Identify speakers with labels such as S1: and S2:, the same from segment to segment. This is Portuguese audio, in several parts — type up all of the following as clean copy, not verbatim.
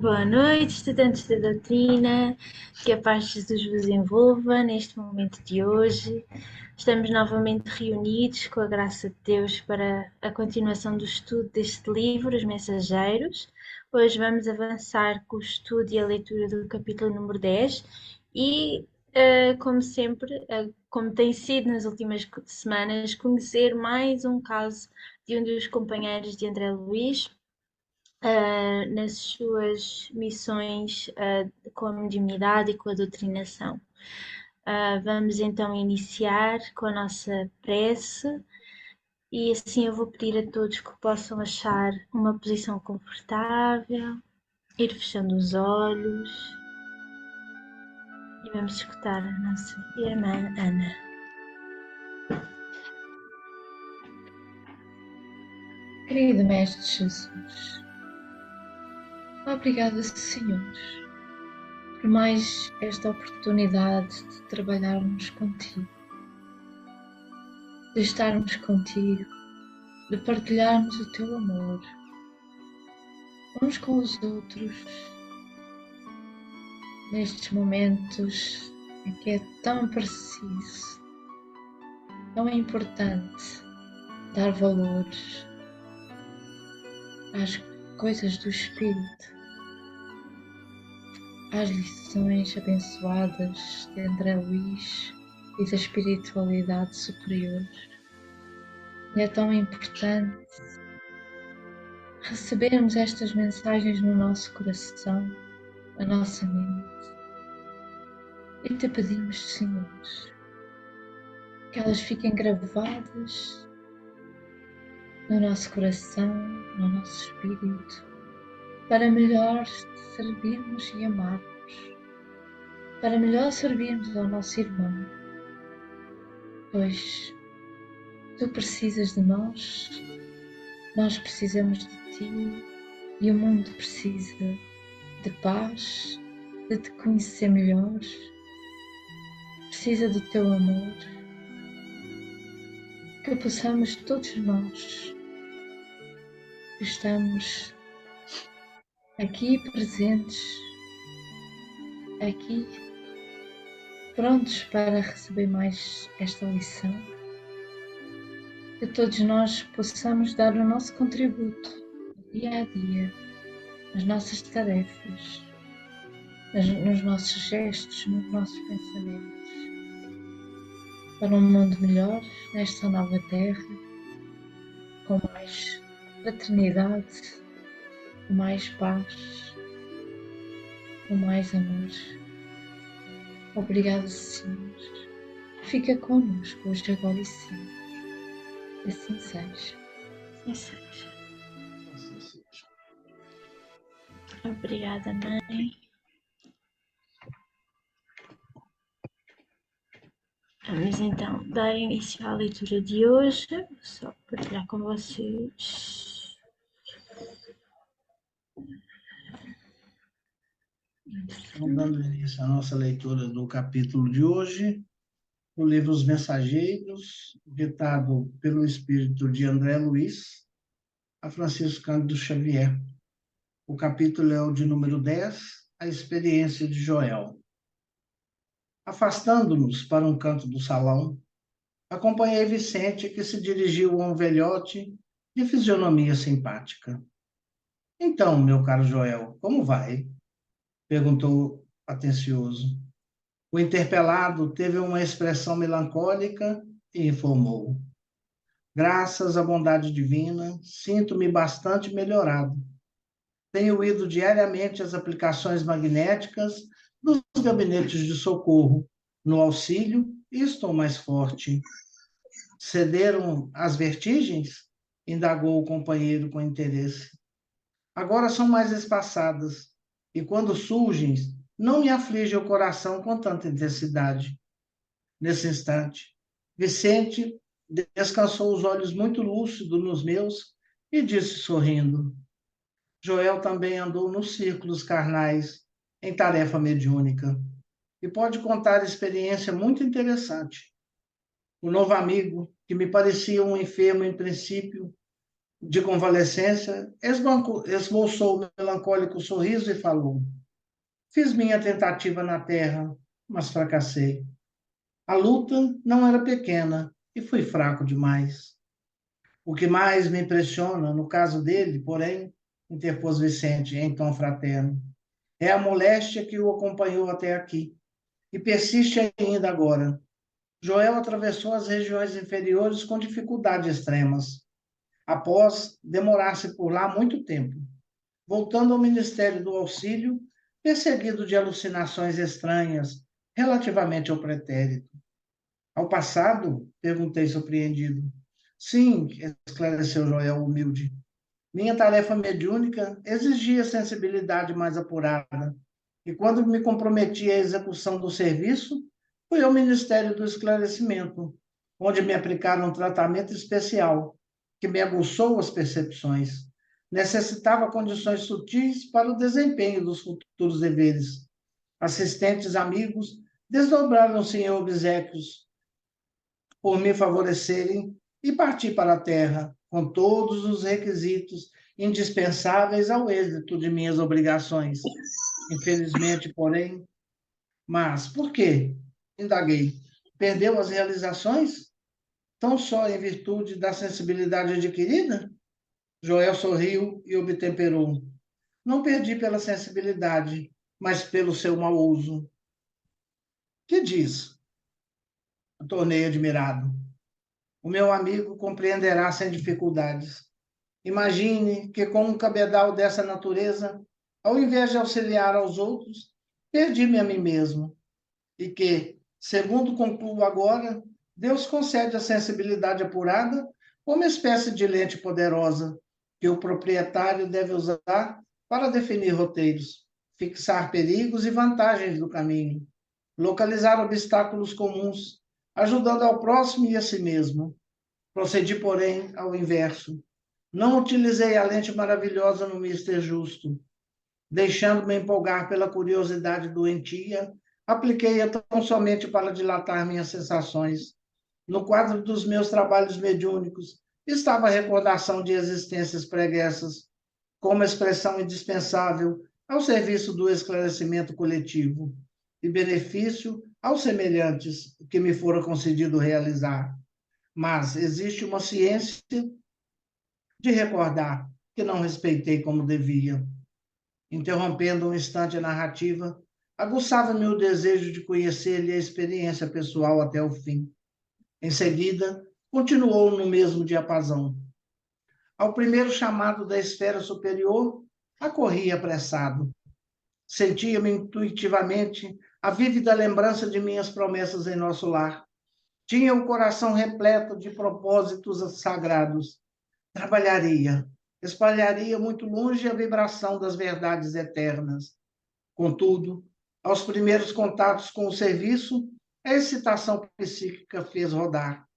S1: Boa noite, estudantes da doutrina, que a paz de Jesus vos envolva neste momento de hoje. Estamos novamente reunidos com a graça de Deus para a continuação do estudo deste livro, Os Mensageiros. Hoje vamos avançar com o estudo e a leitura do capítulo número 10 e, como sempre, como tem sido nas últimas semanas, conhecer mais um caso de um dos companheiros de André Luiz, nas suas missões com a mediunidade e com a doutrinação. Vamos então iniciar com a nossa prece e assim eu vou pedir a todos que possam achar uma posição confortável, ir fechando os olhos e vamos escutar a nossa irmã Ana.
S2: Querido Mestre Jesus, obrigada, Senhor, por mais esta oportunidade de trabalharmos contigo, de estarmos contigo, de partilharmos o teu amor uns com os outros, nestes momentos em que é tão preciso, tão importante dar valor às coisas do Espírito, às lições abençoadas de André Luiz e da espiritualidade superior. E é tão importante recebermos estas mensagens no nosso coração, na nossa mente. E te pedimos, Senhor, que elas fiquem gravadas no nosso coração, no nosso espírito, para melhor te servirmos e amarmos, para melhor servirmos ao nosso irmão, pois tu precisas de nós precisamos de ti e o mundo precisa de paz, de te conhecer melhor, precisa do teu amor, que possamos todos nós que estamos aqui presentes, aqui prontos para receber mais esta lição, que todos nós possamos dar o nosso contributo dia a dia, nas nossas tarefas, nos nossos gestos, nos nossos pensamentos, para um mundo melhor nesta nova terra, com mais fraternidade, com mais paz, com mais amor. Obrigado, Senhor. Fica connosco hoje, agora e sempre. Assim seja.
S1: Assim seja. Obrigada, mãe. Vamos então dar início à leitura de hoje. Vou só partilhar com vocês.
S3: Então, dando início à nossa leitura do capítulo de hoje, o livro Os Mensageiros, ditado pelo espírito de André Luiz, a Francisco Cândido Xavier. O capítulo é o de número 10, a experiência de Joel. Afastando-nos para um canto do salão, acompanhei Vicente, que se dirigiu a um velhote de fisionomia simpática. Então, meu caro Joel, como vai? Perguntou atencioso. O interpelado teve uma expressão melancólica e informou: graças à bondade divina, sinto-me bastante melhorado. Tenho ido diariamente às aplicações magnéticas dos gabinetes de socorro, no auxílio, e estou mais forte. Cederam as vertigens? Indagou o companheiro com interesse. Agora são mais espaçadas, e quando surgem, não me aflige o coração com tanta intensidade. Nesse instante, Vicente descansou os olhos muito lúcidos nos meus e disse sorrindo: Joel também andou nos círculos carnais, em tarefa mediúnica, e pode contar experiência muito interessante. O novo amigo, que me parecia um enfermo em princípio, de convalescência, esboçou um melancólico sorriso e falou: Fiz minha tentativa na terra, mas fracassei. A luta não era pequena e fui fraco demais. O que mais me impressiona, no caso dele, porém, interpôs Vicente em tom fraterno, é a moléstia que o acompanhou até aqui e persiste ainda agora. Joel atravessou as regiões inferiores com dificuldades extremas, após demorar-se por lá muito tempo, voltando ao Ministério do Auxílio, perseguido de alucinações estranhas relativamente ao pretérito. Ao passado? Perguntei surpreendido. Sim, esclareceu Joel humilde. Minha tarefa mediúnica exigia sensibilidade mais apurada, e quando me comprometi à execução do serviço, fui ao Ministério do Esclarecimento, onde me aplicaram um tratamento especial, que me aguçou as percepções. Necessitava condições sutis para o desempenho dos futuros deveres. Assistentes amigos desdobraram-se em obséquios por me favorecerem e parti para a terra com todos os requisitos indispensáveis ao êxito de minhas obrigações. Infelizmente, porém, mas por quê? Indaguei. Perdeu as realizações? Tão só em virtude da sensibilidade adquirida? Joel sorriu e obtemperou. Não perdi pela sensibilidade, mas pelo seu mau uso. Que diz? Tornei admirado. O meu amigo compreenderá sem dificuldades. Imagine que, com um cabedal dessa natureza, ao invés de auxiliar aos outros, perdi-me a mim mesmo. E que, segundo concluo agora, Deus concede a sensibilidade apurada como espécie de lente poderosa que o proprietário deve usar para definir roteiros, fixar perigos e vantagens do caminho, localizar obstáculos comuns, ajudando ao próximo e a si mesmo. Procedi, porém, ao inverso. Não utilizei a lente maravilhosa no mister justo. Deixando-me empolgar pela curiosidade doentia, apliquei-a tão somente para dilatar minhas sensações. No quadro dos meus trabalhos mediúnicos estava a recordação de existências preguiças, como expressão indispensável ao serviço do esclarecimento coletivo e benefício aos semelhantes que me fora concedido realizar. Mas existe uma ciência de recordar que não respeitei como devia. Interrompendo um instante a narrativa, aguçava-me o desejo de conhecer-lhe a experiência pessoal até o fim. Em seguida, continuou no mesmo diapasão. Ao primeiro chamado da esfera superior, acorri apressado. Sentia-me intuitivamente a vívida lembrança de minhas promessas em nosso lar. Tinha o coração repleto de propósitos sagrados. Trabalharia, espalharia muito longe a vibração das verdades eternas. Contudo, aos primeiros contatos com o serviço, a excitação psíquica fez rodar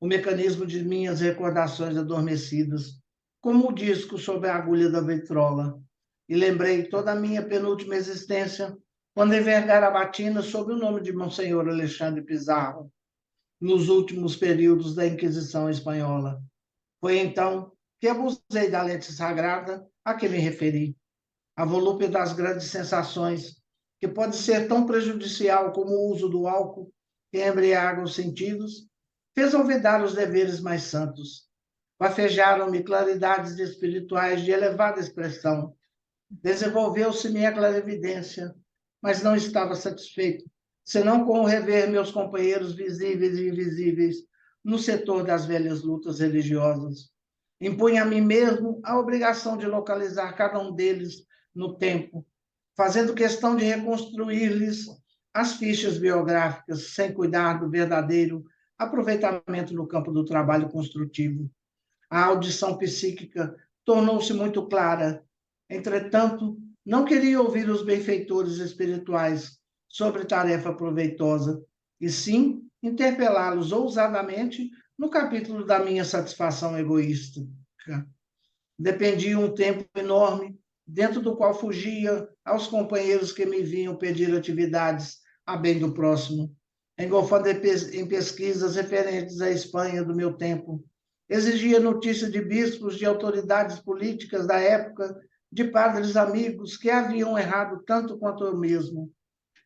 S3: o mecanismo de minhas recordações adormecidas, como o disco sob a agulha da vitrola, e lembrei toda a minha penúltima existência quando envergara a batina sob o nome de Monsenhor Alexandre Pizarro, nos últimos períodos da Inquisição Espanhola. Foi então que abusei da lente sagrada a que me referi. A volúpia das grandes sensações, que pode ser tão prejudicial como o uso do álcool, que embriaga os sentidos, fez olvidar os deveres mais santos. Bafejaram-me claridades espirituais de elevada expressão. Desenvolveu-se-me a clarividência, mas não estava satisfeito, senão com o rever meus companheiros visíveis e invisíveis no setor das velhas lutas religiosas. Impunha a mim mesmo a obrigação de localizar cada um deles no tempo, fazendo questão de reconstruir-lhes as fichas biográficas, sem cuidar do verdadeiro aproveitamento no campo do trabalho construtivo. A audição psíquica tornou-se muito clara. Entretanto, não queria ouvir os benfeitores espirituais sobre tarefa proveitosa, e sim interpelá-los ousadamente no capítulo da minha satisfação egoísta. Dependia um tempo enorme, dentro do qual fugia aos companheiros que me vinham pedir atividades a bem do próximo, engolfando em pesquisas referentes à Espanha do meu tempo, exigia notícia de bispos, de autoridades políticas da época, de padres amigos que haviam errado tanto quanto eu mesmo.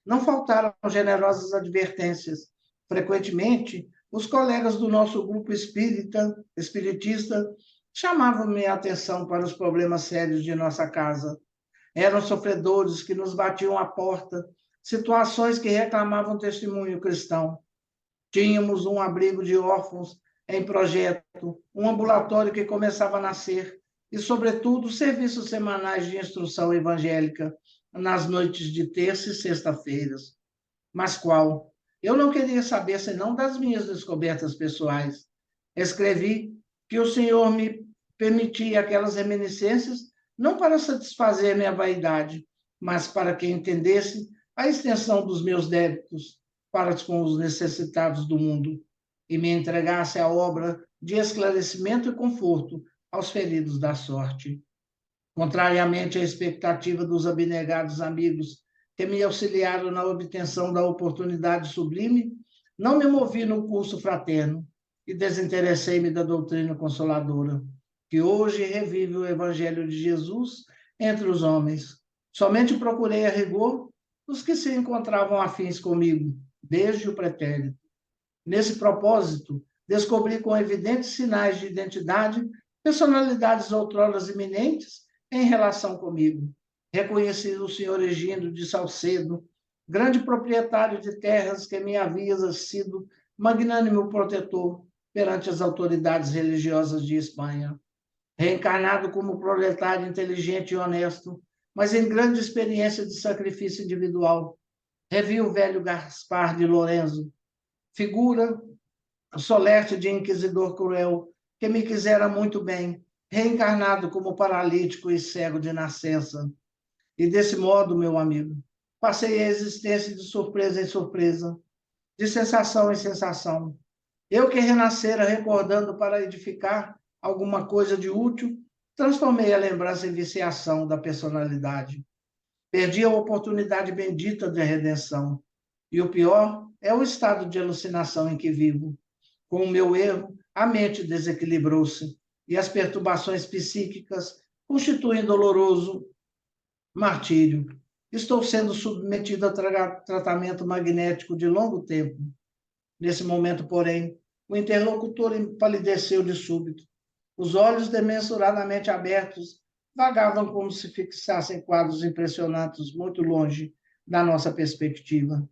S3: Não faltaram generosas advertências. Frequentemente, os colegas do nosso grupo espiritista chamavam minha atenção para os problemas sérios de nossa casa. Eram sofredores que nos batiam à porta, situações que reclamavam testemunho cristão. Tínhamos um abrigo de órfãos em projeto, um ambulatório que começava a nascer e, sobretudo, serviços semanais de instrução evangélica nas noites de terça e sexta-feiras. Mas qual? Eu não queria saber senão das minhas descobertas pessoais. Escrevi que o Senhor me permitia aquelas reminiscências não para satisfazer minha vaidade, mas para que entendesse a extensão dos meus débitos para com os necessitados do mundo e me entregasse a obra de esclarecimento e conforto aos feridos da sorte. Contrariamente à expectativa dos abnegados amigos que me auxiliaram na obtenção da oportunidade sublime, não me movi no curso fraterno e desinteressei-me da doutrina consoladora, que hoje revive o Evangelho de Jesus entre os homens. Somente procurei a rigor os que se encontravam afins comigo, desde o pretérito. Nesse propósito, descobri com evidentes sinais de identidade personalidades outrora eminentes em relação comigo. Reconheci o senhor Egindo de Salcedo, grande proprietário de terras que me havia sido magnânimo protetor perante as autoridades religiosas de Espanha. Reencarnado como proletário inteligente e honesto, mas em grande experiência de sacrifício individual, revi o velho Gaspar de Lorenzo, figura solerte de inquisidor cruel, que me quisera muito bem, reencarnado como paralítico e cego de nascença. E desse modo, meu amigo, passei a existência de surpresa em surpresa, de sensação em sensação. Eu que renascera recordando para edificar alguma coisa de útil, transformei a lembrança em viciação da personalidade. Perdi a oportunidade bendita de redenção. E o pior é o estado de alucinação em que vivo. Com o meu erro, a mente desequilibrou-se e as perturbações psíquicas constituem doloroso martírio. Estou sendo submetido a tratamento magnético de longo tempo. Nesse momento, porém, o interlocutor empalideceu de súbito. Os olhos desmensuradamente abertos vagavam como se fixassem quadros impressionantes muito longe da nossa perspectiva.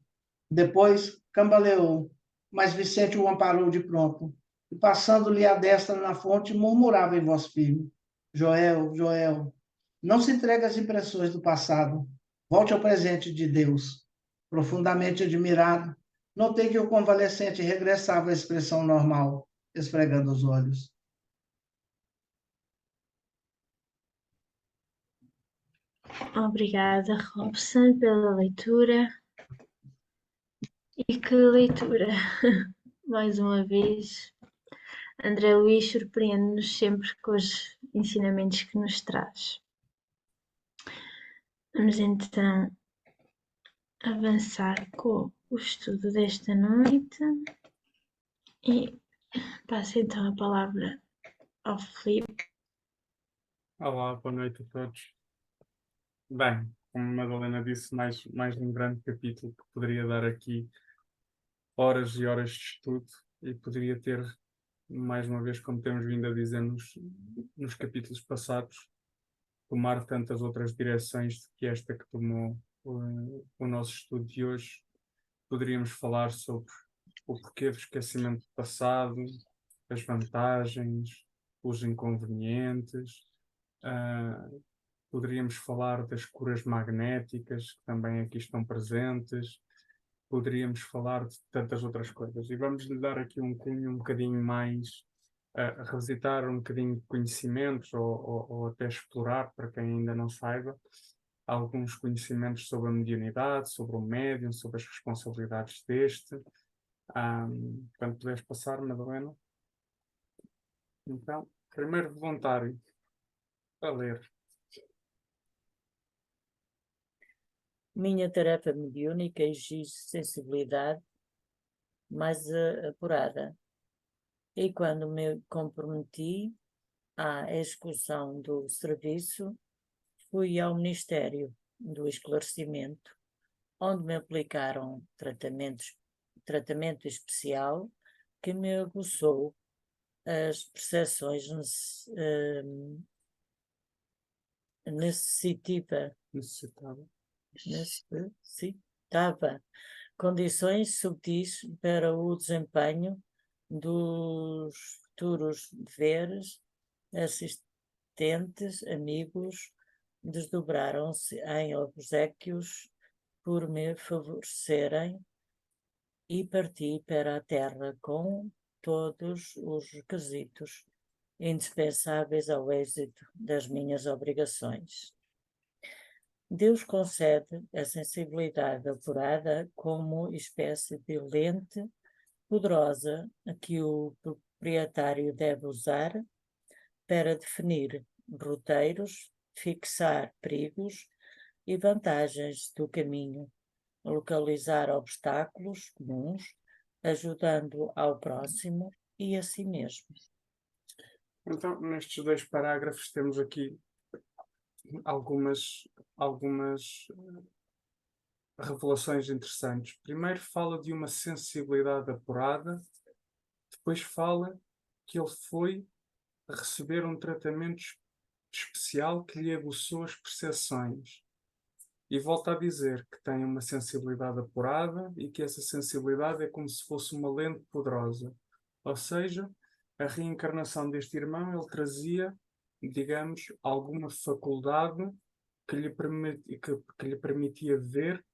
S3: Depois, cambaleou, mas Vicente o amparou de pronto, e passando-lhe a destra na fonte, murmurava em voz firme: Joel, Joel, não se entregue às impressões do passado. Volte ao presente de Deus. Profundamente admirado, notei que o convalescente regressava à expressão normal, esfregando os olhos.
S1: Obrigada, Robson, pela leitura. E que leitura! Mais uma vez, André Luís surpreende-nos sempre com os ensinamentos que nos traz. Vamos então avançar com o estudo desta noite e passo então a palavra ao Filipe.
S4: Olá, boa noite a todos. Bem, como a Madalena disse, mais um grande capítulo que poderia dar aqui horas e horas de estudo e poderia ter, mais uma vez, como temos vindo a dizer nos capítulos passados, tomar tantas outras direções do que esta que tomou o nosso estudo de hoje. Poderíamos falar sobre o porquê do esquecimento do passado, as vantagens, os inconvenientes. Poderíamos falar das curas magnéticas, que também aqui estão presentes. Poderíamos falar de tantas outras coisas. E vamos lhe dar aqui um cunho um bocadinho mais, a revisitar um bocadinho de conhecimentos, ou até explorar, para quem ainda não saiba, alguns conhecimentos sobre a mediunidade, sobre o médium, sobre as responsabilidades deste. Quando puderes passar, Madalena. Então, primeiro voluntário a ler.
S5: Minha tarefa mediúnica exige sensibilidade mais apurada E quando me comprometi à execução do serviço, fui ao Ministério do Esclarecimento, onde me aplicaram tratamento especial que me aguçou as percepções necessitava condições subtis para o desempenho dos futuros deveres. Assistentes, amigos, desdobraram-se em obsequios por me favorecerem e parti para a terra com todos os requisitos indispensáveis ao êxito das minhas obrigações. Deus concede a sensibilidade apurada como espécie de lente poderosa que o proprietário deve usar para definir roteiros, fixar perigos e vantagens do caminho, localizar obstáculos comuns, ajudando ao próximo e a si mesmo.
S4: Então, nestes 2 parágrafos temos aqui algumas revelações interessantes. Primeiro fala de uma sensibilidade apurada, depois fala que ele foi receber um tratamento especial que lhe aguçou as percepções. E volta a dizer que tem uma sensibilidade apurada e que essa sensibilidade é como se fosse uma lente poderosa. Ou seja, a reencarnação deste irmão, ele trazia, digamos, alguma faculdade que lhe permitia ver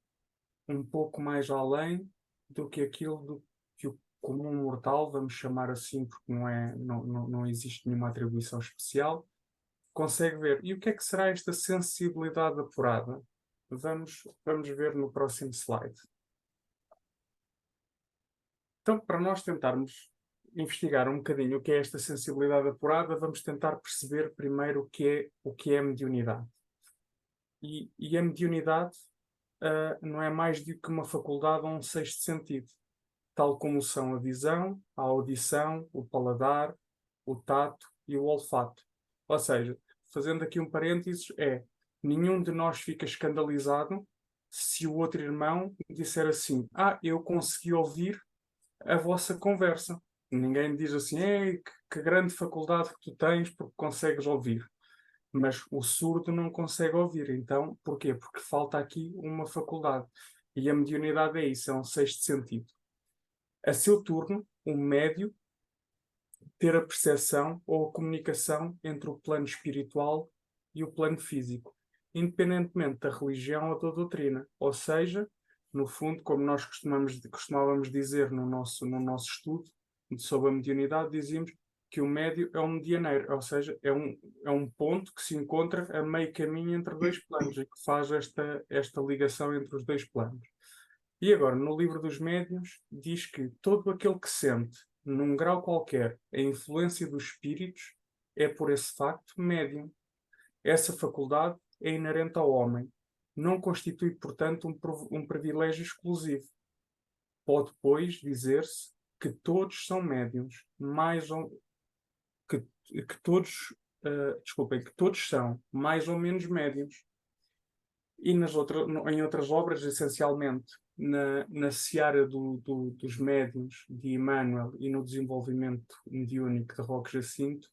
S4: um pouco mais além do que aquilo que o comum mortal, vamos chamar assim, porque não existe nenhuma atribuição especial, consegue ver. E o que é que será esta sensibilidade apurada? Vamos ver no próximo slide. Então, para nós tentarmos investigar um bocadinho o que é esta sensibilidade apurada, vamos tentar perceber primeiro o que é a mediunidade. E a mediunidade não é mais do que uma faculdade ou um sexto sentido, tal como são a visão, a audição, o paladar, o tato e o olfato. Ou seja, fazendo aqui um parênteses, nenhum de nós fica escandalizado se o outro irmão disser assim: eu consegui ouvir a vossa conversa. Ninguém diz assim: ei, que grande faculdade que tu tens porque consegues ouvir. Mas o surdo não consegue ouvir. Então, porquê? Porque falta aqui uma faculdade. E a mediunidade é isso, é um sexto sentido. A seu turno, o médio ter a percepção ou a comunicação entre o plano espiritual e o plano físico, independentemente da religião ou da doutrina. Ou seja, no fundo, como nós costumávamos dizer no nosso estudo sobre a mediunidade, dizíamos que o médio é um medianeiro, ou seja, é um ponto que se encontra a meio caminho entre 2 planos e que faz esta ligação entre os 2 planos. E agora, no livro dos médiuns, diz que todo aquele que sente, num grau qualquer, a influência dos espíritos, é por esse facto médium. Essa faculdade é inerente ao homem. Não constitui, portanto, um privilégio exclusivo. Pode, pois, dizer-se que todos são médiums, que todos são mais ou menos médiums. E em outras obras, essencialmente na seara dos médiuns de Emmanuel e no desenvolvimento mediúnico de Roque Jacinto,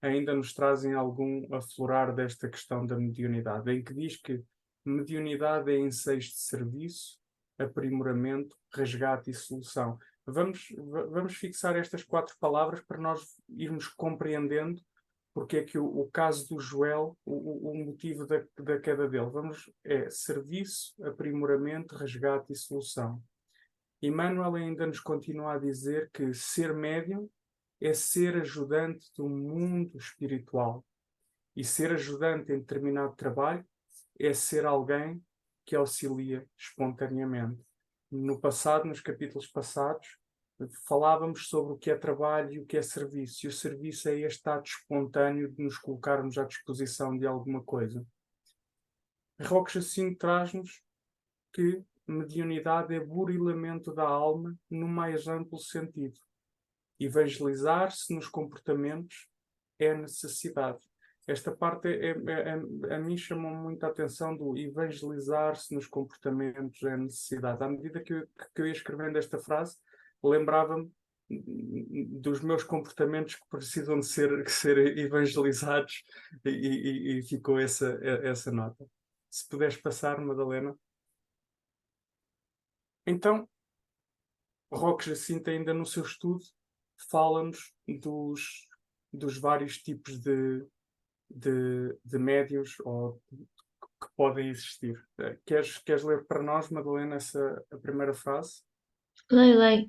S4: ainda nos trazem algum aflorar desta questão da mediunidade, em que diz que mediunidade é ensejo de serviço, aprimoramento, resgate e solução. Vamos fixar estas 4 palavras para nós irmos compreendendo porque é que o caso do Joel, o motivo da queda dele. Serviço, aprimoramento, resgate e solução. Emmanuel ainda nos continua a dizer que ser médium é ser ajudante do mundo espiritual. E ser ajudante em determinado trabalho é ser alguém que auxilia espontaneamente. No passado, nos capítulos passados, falávamos sobre o que é trabalho e o que é serviço. E o serviço é este ato espontâneo de nos colocarmos à disposição de alguma coisa. Roque Jacinto traz-nos que mediunidade é burilamento da alma no mais amplo sentido. Evangelizar-se nos comportamentos é necessidade. Esta parte a mim chamou muita atenção do evangelizar-se nos comportamentos é necessidade. À medida que eu ia escrevendo esta frase, lembrava-me dos meus comportamentos que precisam de ser evangelizados e ficou essa nota. Se puderes passar, Madalena. Então, Roque Jacinto, ainda no seu estudo, fala-nos dos vários tipos de médiuns que podem existir. Queres ler para nós, Madalena, a primeira frase?
S1: Leio.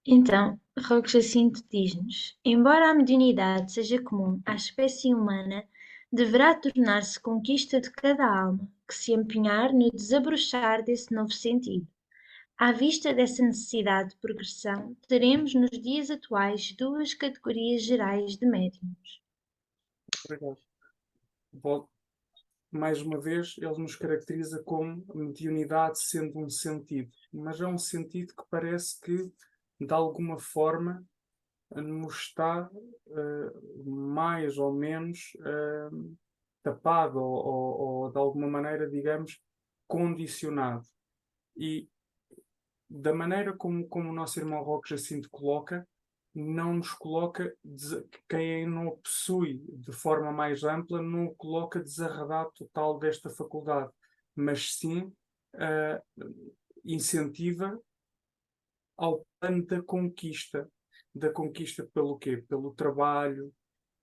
S1: Então, Roque Jacinto diz-nos: embora a mediunidade seja comum à espécie humana, deverá tornar-se conquista de cada alma que se empenhar no desabrochar desse novo sentido. À vista dessa necessidade de progressão, teremos nos dias atuais duas categorias gerais de médiuns.
S4: Obrigado. Mais uma vez, ele nos caracteriza como mediunidade sendo um sentido, mas é um sentido que parece que, de alguma forma, nos está mais ou menos tapado ou de alguma maneira, digamos, condicionado. E da maneira como o nosso irmão Roque Jacinto coloca, não nos coloca, quem não o possui de forma mais ampla, não o coloca desarredado total desta faculdade, mas sim incentiva ao plano da conquista pelo quê? Pelo trabalho,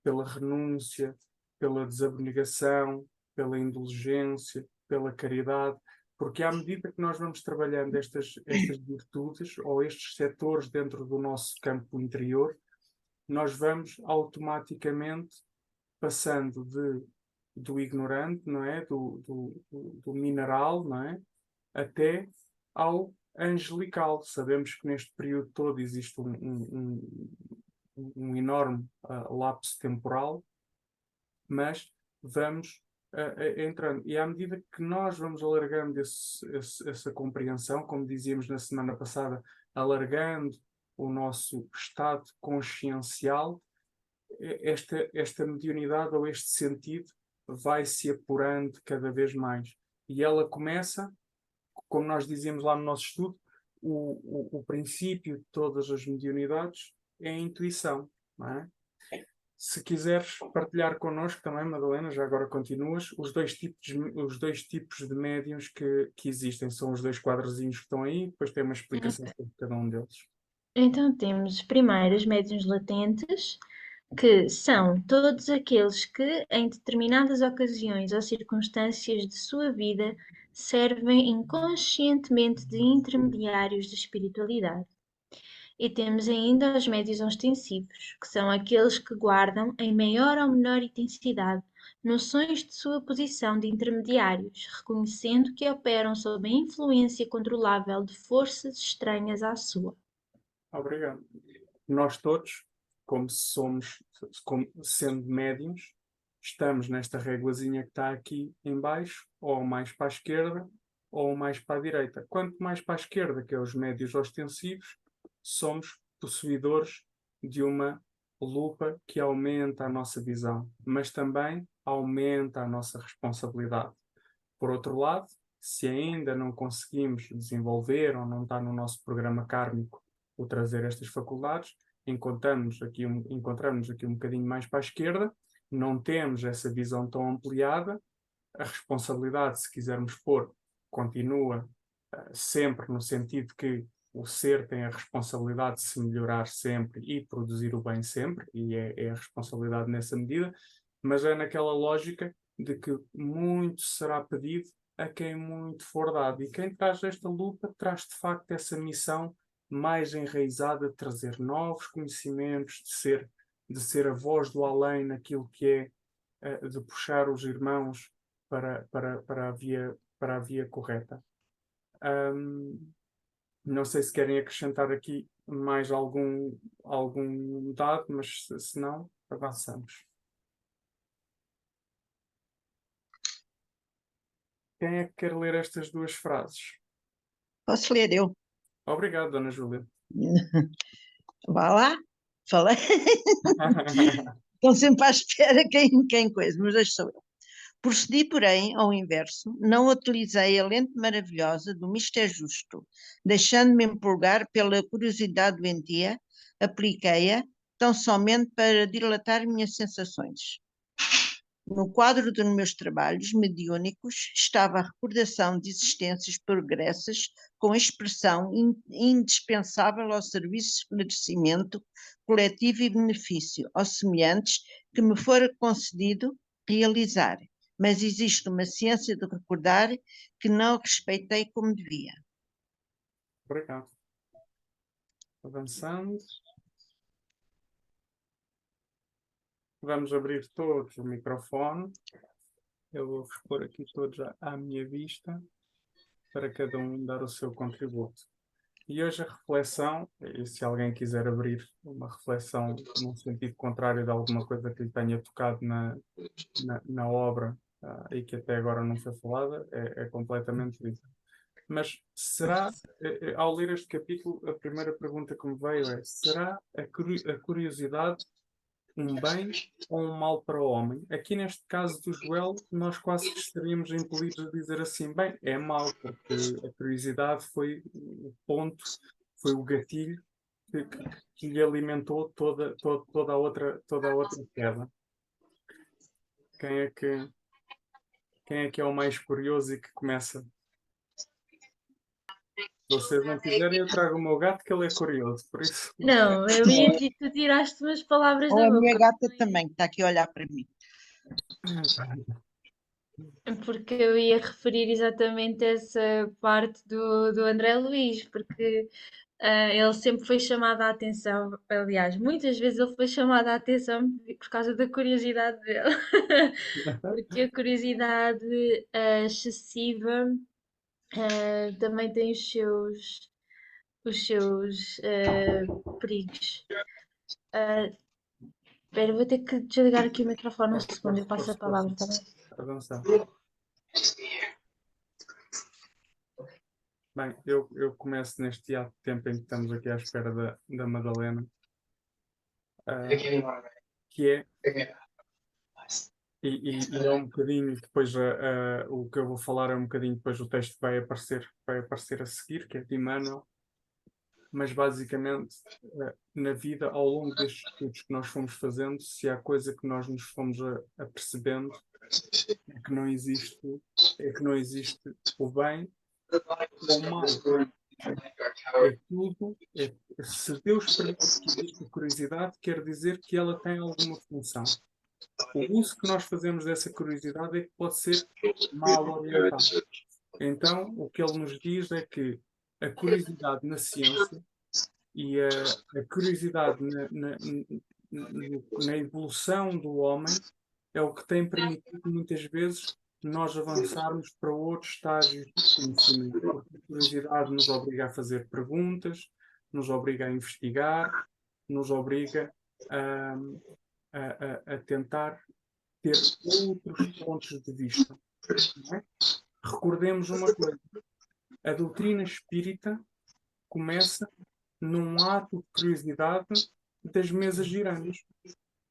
S4: pela renúncia, pela desabnegação, pela indulgência, pela caridade, porque à medida que nós vamos trabalhando estas virtudes ou estes setores dentro do nosso campo interior, nós vamos automaticamente passando do ignorante, não é? Do mineral, não é? Até ao angelical. Sabemos que neste período todo existe um enorme lapso temporal, mas vamos entrando. E à medida que nós vamos alargando essa compreensão, como dizíamos na semana passada, alargando o nosso estado consciencial, esta mediunidade ou este sentido vai se apurando cada vez mais. E ela começa, como nós dizíamos lá no nosso estudo, o princípio de todas as mediunidades é a intuição, não é? Se quiseres partilhar connosco também, Madalena, já agora continuas, os dois tipos de médiuns que existem. São os dois quadrozinhos que estão aí, depois tem uma explicação sobre cada um deles.
S1: Então temos primeiro os médiuns latentes, que são todos aqueles que, em determinadas ocasiões ou circunstâncias de sua vida, servem inconscientemente de intermediários de espiritualidade. E temos ainda os médiuns ostensivos, que são aqueles que guardam, em maior ou menor intensidade, noções de sua posição de intermediários, reconhecendo que operam sob a influência controlável de forças estranhas à sua.
S4: Obrigado. Nós todos, como sendo médiuns, estamos nesta réguazinha que está aqui em baixo, ou mais para a esquerda, ou mais para a direita. Quanto mais para a esquerda, que é os médiuns ostensivos, somos possuidores de uma lupa que aumenta a nossa visão, mas também aumenta a nossa responsabilidade. Por outro lado, se ainda não conseguimos desenvolver ou não está no nosso programa kármico o trazer estas faculdades, encontramos aqui um bocadinho mais para a esquerda, não temos essa visão tão ampliada, a responsabilidade, se quisermos pôr, continua sempre no sentido que o ser tem a responsabilidade de se melhorar sempre e produzir o bem sempre, e é a responsabilidade nessa medida, mas é naquela lógica de que muito será pedido a quem muito for dado. E quem traz esta luta traz de facto essa missão mais enraizada de trazer novos conhecimentos, de ser a voz do além naquilo que é de puxar os irmãos para a via correta. Não sei se querem acrescentar aqui mais algum dado, mas se não, avançamos. Quem é que quer ler estas duas frases?
S6: Posso ler eu?
S4: Obrigado, Dona Júlia.
S6: Vá lá, falei. Estão sempre à espera quem coisa, mas deixa sou eu. Procedi, porém, ao inverso, não utilizei a lente maravilhosa do Mister Justo, deixando-me empolgar pela curiosidade doentia, apliquei-a tão somente para dilatar minhas sensações. No quadro dos meus trabalhos mediúnicos estava a recordação de existências progressas com expressão indispensável ao serviço de esclarecimento coletivo e benefício aos semelhantes que me fora concedido realizar, mas existe uma ciência de recordar que não respeitei como devia.
S4: Obrigado. Avançando. Vamos abrir todos o microfone. Eu vou-vos pôr aqui todos à minha vista para cada um dar o seu contributo. E hoje a reflexão, e se alguém quiser abrir uma reflexão num sentido contrário de alguma coisa que lhe tenha tocado na obra e que até agora não foi falada, é completamente livre. Mas será, ao ler este capítulo, a primeira pergunta que me veio é: será a curiosidade um bem ou um mal para o homem? Aqui neste caso do Joel, nós quase que estaríamos impelidos a dizer assim: bem, é mau, porque a curiosidade foi o ponto, foi o gatilho que lhe alimentou toda a outra queda. Quem é que é o mais curioso e que começa? Se vocês não quiserem, eu trago o meu gato, que ele é curioso, por isso.
S1: Não, eu ia dizer que tu tiraste umas palavras
S6: Ou
S1: da
S6: a minha
S1: boca,
S6: gata também, que está aqui a olhar para mim.
S1: porque eu ia referir exatamente essa parte do André Luís, porque ele sempre foi chamado a atenção, aliás, muitas vezes ele foi chamado a atenção por causa da curiosidade dele, porque a curiosidade excessiva também tem os seus perigos. Espera, vou ter que desligar aqui o microfone um segundo, eu passo a palavra também.
S4: Avançar. Bem, eu começo neste ato de tempo em que estamos aqui à espera da Madalena, que é, e é um bocadinho, depois o que eu vou falar é um bocadinho, depois o texto vai aparecer a seguir, que é de Emmanuel, mas basicamente na vida, ao longo destes estudos que nós fomos fazendo, se há coisa que nós nos fomos apercebendo, é que não existe o bem ou o mal. É tudo, se Deus permite que exista curiosidade, quer dizer que ela tem alguma função. O uso que nós fazemos dessa curiosidade é que pode ser mal orientado. Então, o que ele nos diz é que a curiosidade na ciência e a curiosidade na evolução do homem é o que tem permitido muitas vezes nós avançarmos para outros estágios de conhecimento. Porque a curiosidade nos obriga a fazer perguntas, nos obriga a investigar, nos obriga a tentar ter outros pontos de vista. Não é? Recordemos uma coisa: a doutrina espírita começa num ato de curiosidade das mesas girantes.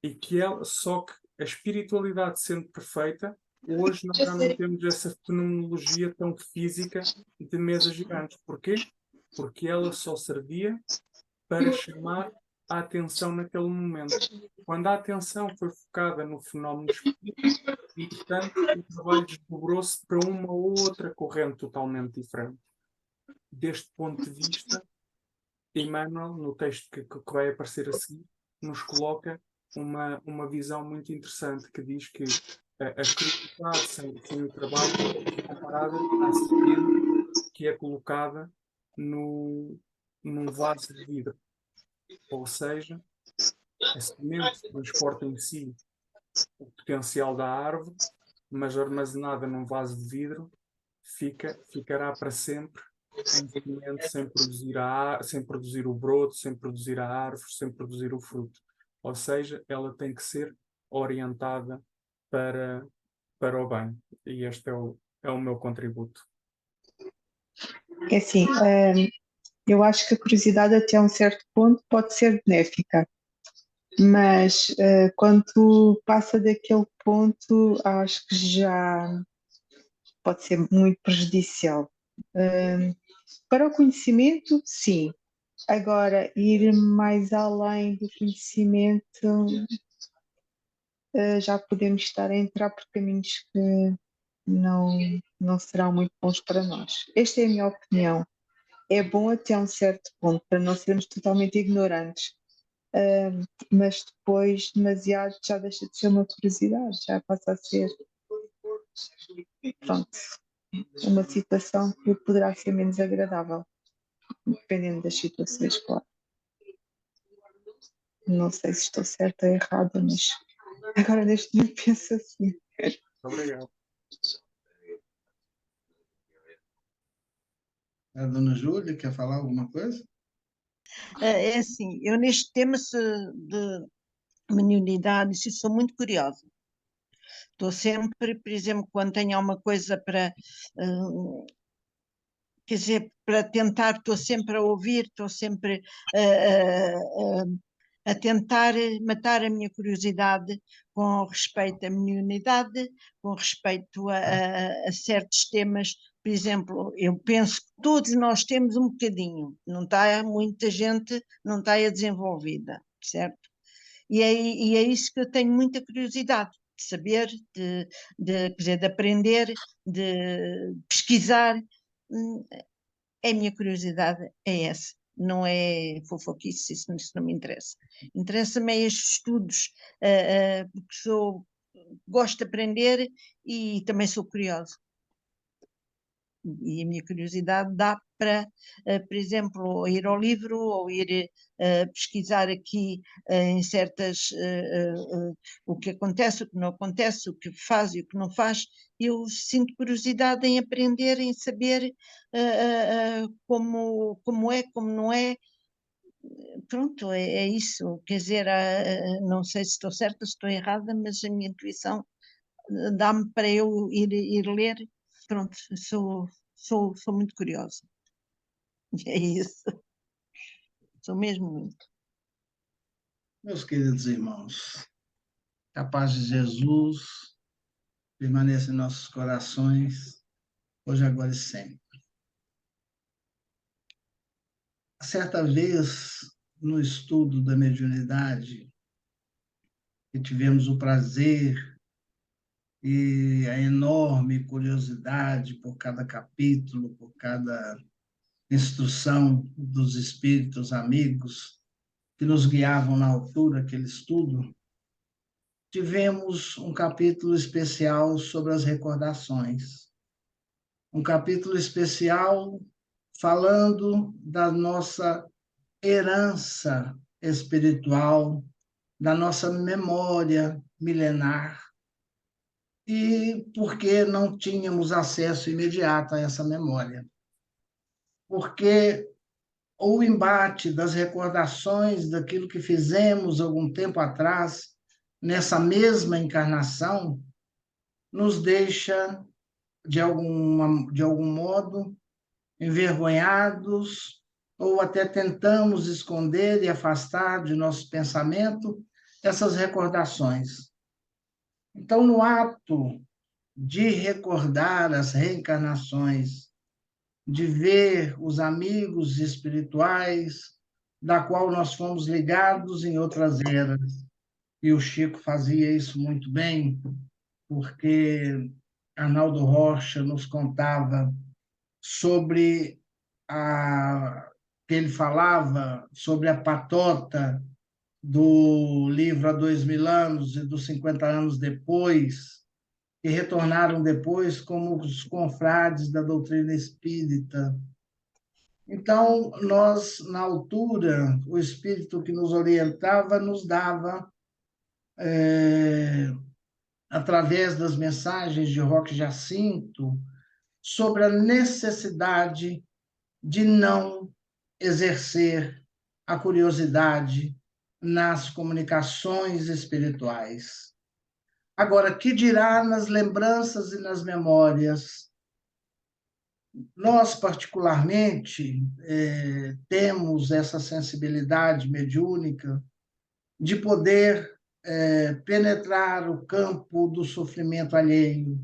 S4: E que só que a espiritualidade sendo perfeita, hoje nós já não temos essa fenomenologia tão física de mesas girantes. Porquê? Porque ela só servia para chamar a atenção naquele momento. Quando a atenção foi focada no fenómeno espírita, entretanto, o trabalho desdobrou-se para uma outra corrente totalmente diferente. Deste ponto de vista, Emmanuel, no texto que vai aparecer a seguir, nos coloca uma visão muito interessante que diz que a curiosidade sem o trabalho é comparada à semente que é colocada num vaso de vidro. Ou seja, a semente transporta em si o potencial da árvore, mas armazenada num vaso de vidro ficará para sempre em semente sem produzir o broto, sem produzir a árvore, sem produzir o fruto. Ou seja, ela tem que ser orientada para o bem. E este é o meu contributo.
S6: É assim,
S7: Eu acho que a curiosidade até um certo ponto pode ser benéfica, mas quando passa daquele ponto, acho que já pode ser muito prejudicial. Para o conhecimento, sim. Agora, ir mais além do conhecimento, já podemos estar a entrar por caminhos que não, não serão muito bons para nós. Esta é a minha opinião. É bom até um certo ponto, para não sermos totalmente ignorantes. Mas depois, demasiado, já deixa de ser uma curiosidade, já passa a ser, pronto, uma situação que poderá ser menos agradável, dependendo das situações, claro. Não sei se estou certa ou errada, mas agora neste momento penso assim.
S4: Obrigado.
S3: A dona Júlia quer falar alguma coisa?
S6: É assim, eu neste tema de mediunidade, sou muito curiosa. Estou sempre, por exemplo, quando tenho alguma coisa para, quer dizer, para tentar, estou sempre a ouvir, estou sempre a tentar matar a minha curiosidade com respeito à mediunidade, com respeito a certos temas. Por exemplo, eu penso que todos nós temos um bocadinho, não está muita gente, não está desenvolvida, certo? E é isso que eu tenho muita curiosidade de saber, quer dizer, de aprender, de pesquisar. A minha curiosidade é essa, não é fofoquice, isso não me interessa. Interessa-me é estes estudos, porque gosto de aprender e também sou curiosa. E a minha curiosidade dá para, por exemplo, ir ao livro ou ir pesquisar aqui em certas, o que acontece, o que não acontece, o que faz e o que não faz. Eu sinto curiosidade em aprender, em saber como é, como não é. Pronto, é isso. Quer dizer, não sei se estou certa, se estou errada, mas a minha intuição dá-me para eu ir ler. Pronto, sou muito curiosa. É isso. Sou mesmo muito.
S3: Meus queridos irmãos, que a paz de Jesus permaneça em nossos corações, hoje, agora e sempre. Certa vez, no estudo da mediunidade, que tivemos o prazer e a enorme curiosidade por cada capítulo, por cada instrução dos espíritos amigos que nos guiavam na altura daquele estudo, tivemos um capítulo especial sobre as recordações. Um capítulo especial falando da nossa herança espiritual, da nossa memória milenar, e porque não tínhamos acesso imediato a essa memória. Porque o embate das recordações daquilo que fizemos algum tempo atrás, nessa mesma encarnação, nos deixa, de algum modo, envergonhados, ou até tentamos esconder e afastar de nosso pensamento essas recordações. Então, no ato de recordar as reencarnações, de ver os amigos espirituais, da qual nós fomos ligados em outras eras. E o Chico fazia isso muito bem, porque Arnaldo Rocha nos contava sobre que ele falava sobre a patota do livro Há 2000 anos e dos 50 anos depois, que retornaram depois como os confrades da doutrina espírita. Então, nós, na altura, o espírito que nos orientava nos dava, através das mensagens de Roque Jacinto, sobre a necessidade de não exercer a curiosidade nas comunicações espirituais. Agora, que dirá nas lembranças e nas memórias? Nós, particularmente, temos essa sensibilidade mediúnica de poder penetrar o campo do sofrimento alheio.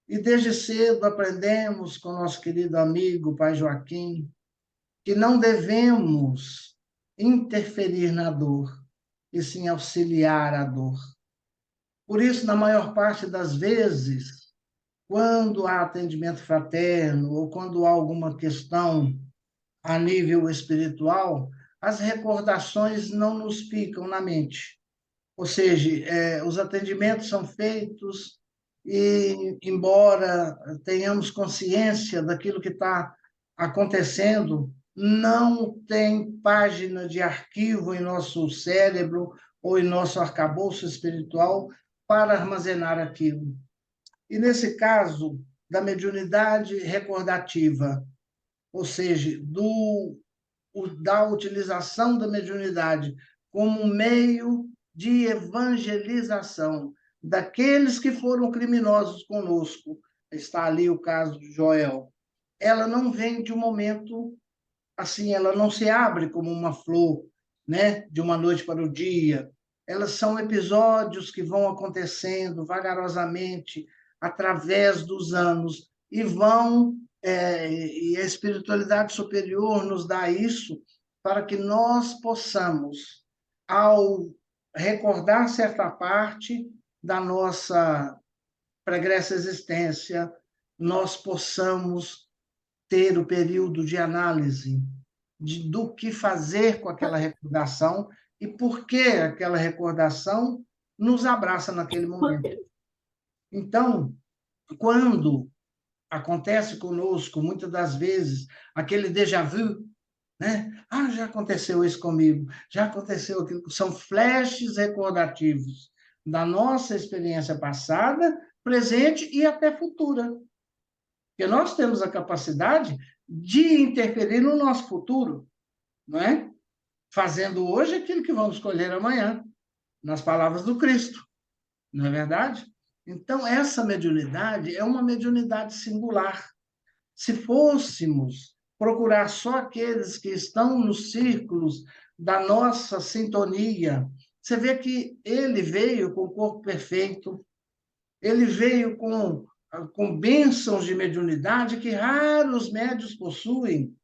S3: E desde cedo aprendemos com nosso querido amigo Pai Joaquim que não devemos interferir na dor, e sim auxiliar a dor. Por isso, na maior parte das vezes, quando há atendimento fraterno ou quando há alguma questão a nível espiritual, as recordações não nos ficam na mente. Ou seja, os atendimentos são feitos e, embora tenhamos consciência daquilo que está acontecendo, não tem página de arquivo em nosso cérebro ou em nosso arcabouço espiritual para armazenar aquilo. E nesse caso da mediunidade recordativa, ou seja, da utilização da mediunidade como um meio de evangelização daqueles que foram criminosos conosco. Está ali o caso de Joel. Ela não vem de um momento assim, ela não se abre como uma flor, né, de uma noite para o dia. Elas são episódios que vão acontecendo vagarosamente através dos anos e e a espiritualidade superior nos dá isso para que nós possamos, ao recordar certa parte da nossa pregressa existência, nós possamos ter o período de análise do que fazer com aquela recordação e por que aquela recordação nos abraça naquele momento. Então, quando acontece conosco, muitas das vezes, aquele déjà vu, né? Ah, já aconteceu isso comigo, já aconteceu aquilo. São flashes recordativos da nossa experiência passada, presente e até futura. Porque nós temos a capacidade de interferir no nosso futuro, não é? Fazendo hoje aquilo que vamos escolher amanhã, nas palavras do Cristo, não é verdade? Então, essa mediunidade é uma mediunidade singular. Se fôssemos procurar só aqueles que estão nos círculos da nossa sintonia, você vê que ele veio com o corpo perfeito, ele veio com bênçãos de mediunidade que raros médios possuem,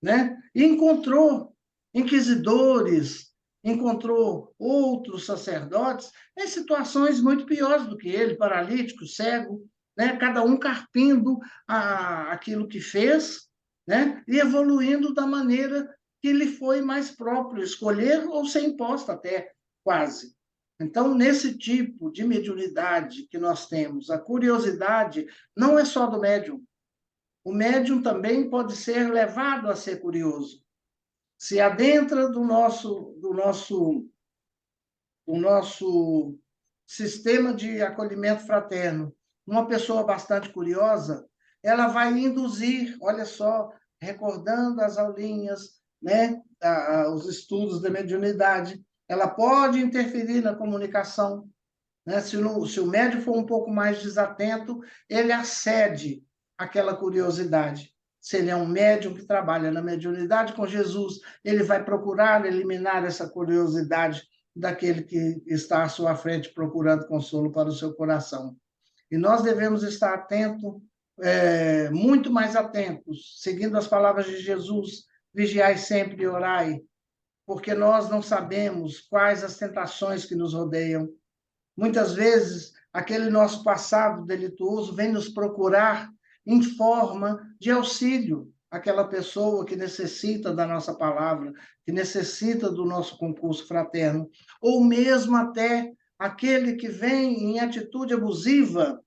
S3: né? E encontrou inquisidores, encontrou outros sacerdotes em situações muito piores do que ele, paralítico, cego, né? Cada um carpindo aquilo que fez, né? E evoluindo da maneira que lhe foi mais próprio escolher ou ser imposta até, quase. Então, nesse tipo de mediunidade que nós temos, a curiosidade não é só do médium. O médium também pode ser levado a ser curioso. Se adentra do nosso sistema de acolhimento fraterno uma pessoa bastante curiosa, ela vai induzir, olha só, recordando as aulinhas, né, os estudos da mediunidade, ela pode interferir na comunicação, né? Se o médium for um pouco mais desatento, ele acede àquela curiosidade. Se ele é um médium que trabalha na mediunidade com Jesus, ele vai procurar eliminar essa curiosidade daquele que está à sua frente procurando consolo para o seu coração. E nós devemos estar atentos, muito mais atentos, seguindo as palavras de Jesus, vigiai sempre e orai, porque nós não sabemos quais as tentações que nos rodeiam. Muitas vezes, aquele nosso passado delituoso vem nos procurar em forma de auxílio àquela pessoa que necessita da nossa palavra, que necessita do nosso concurso fraterno, ou mesmo até aquele que vem em atitude abusiva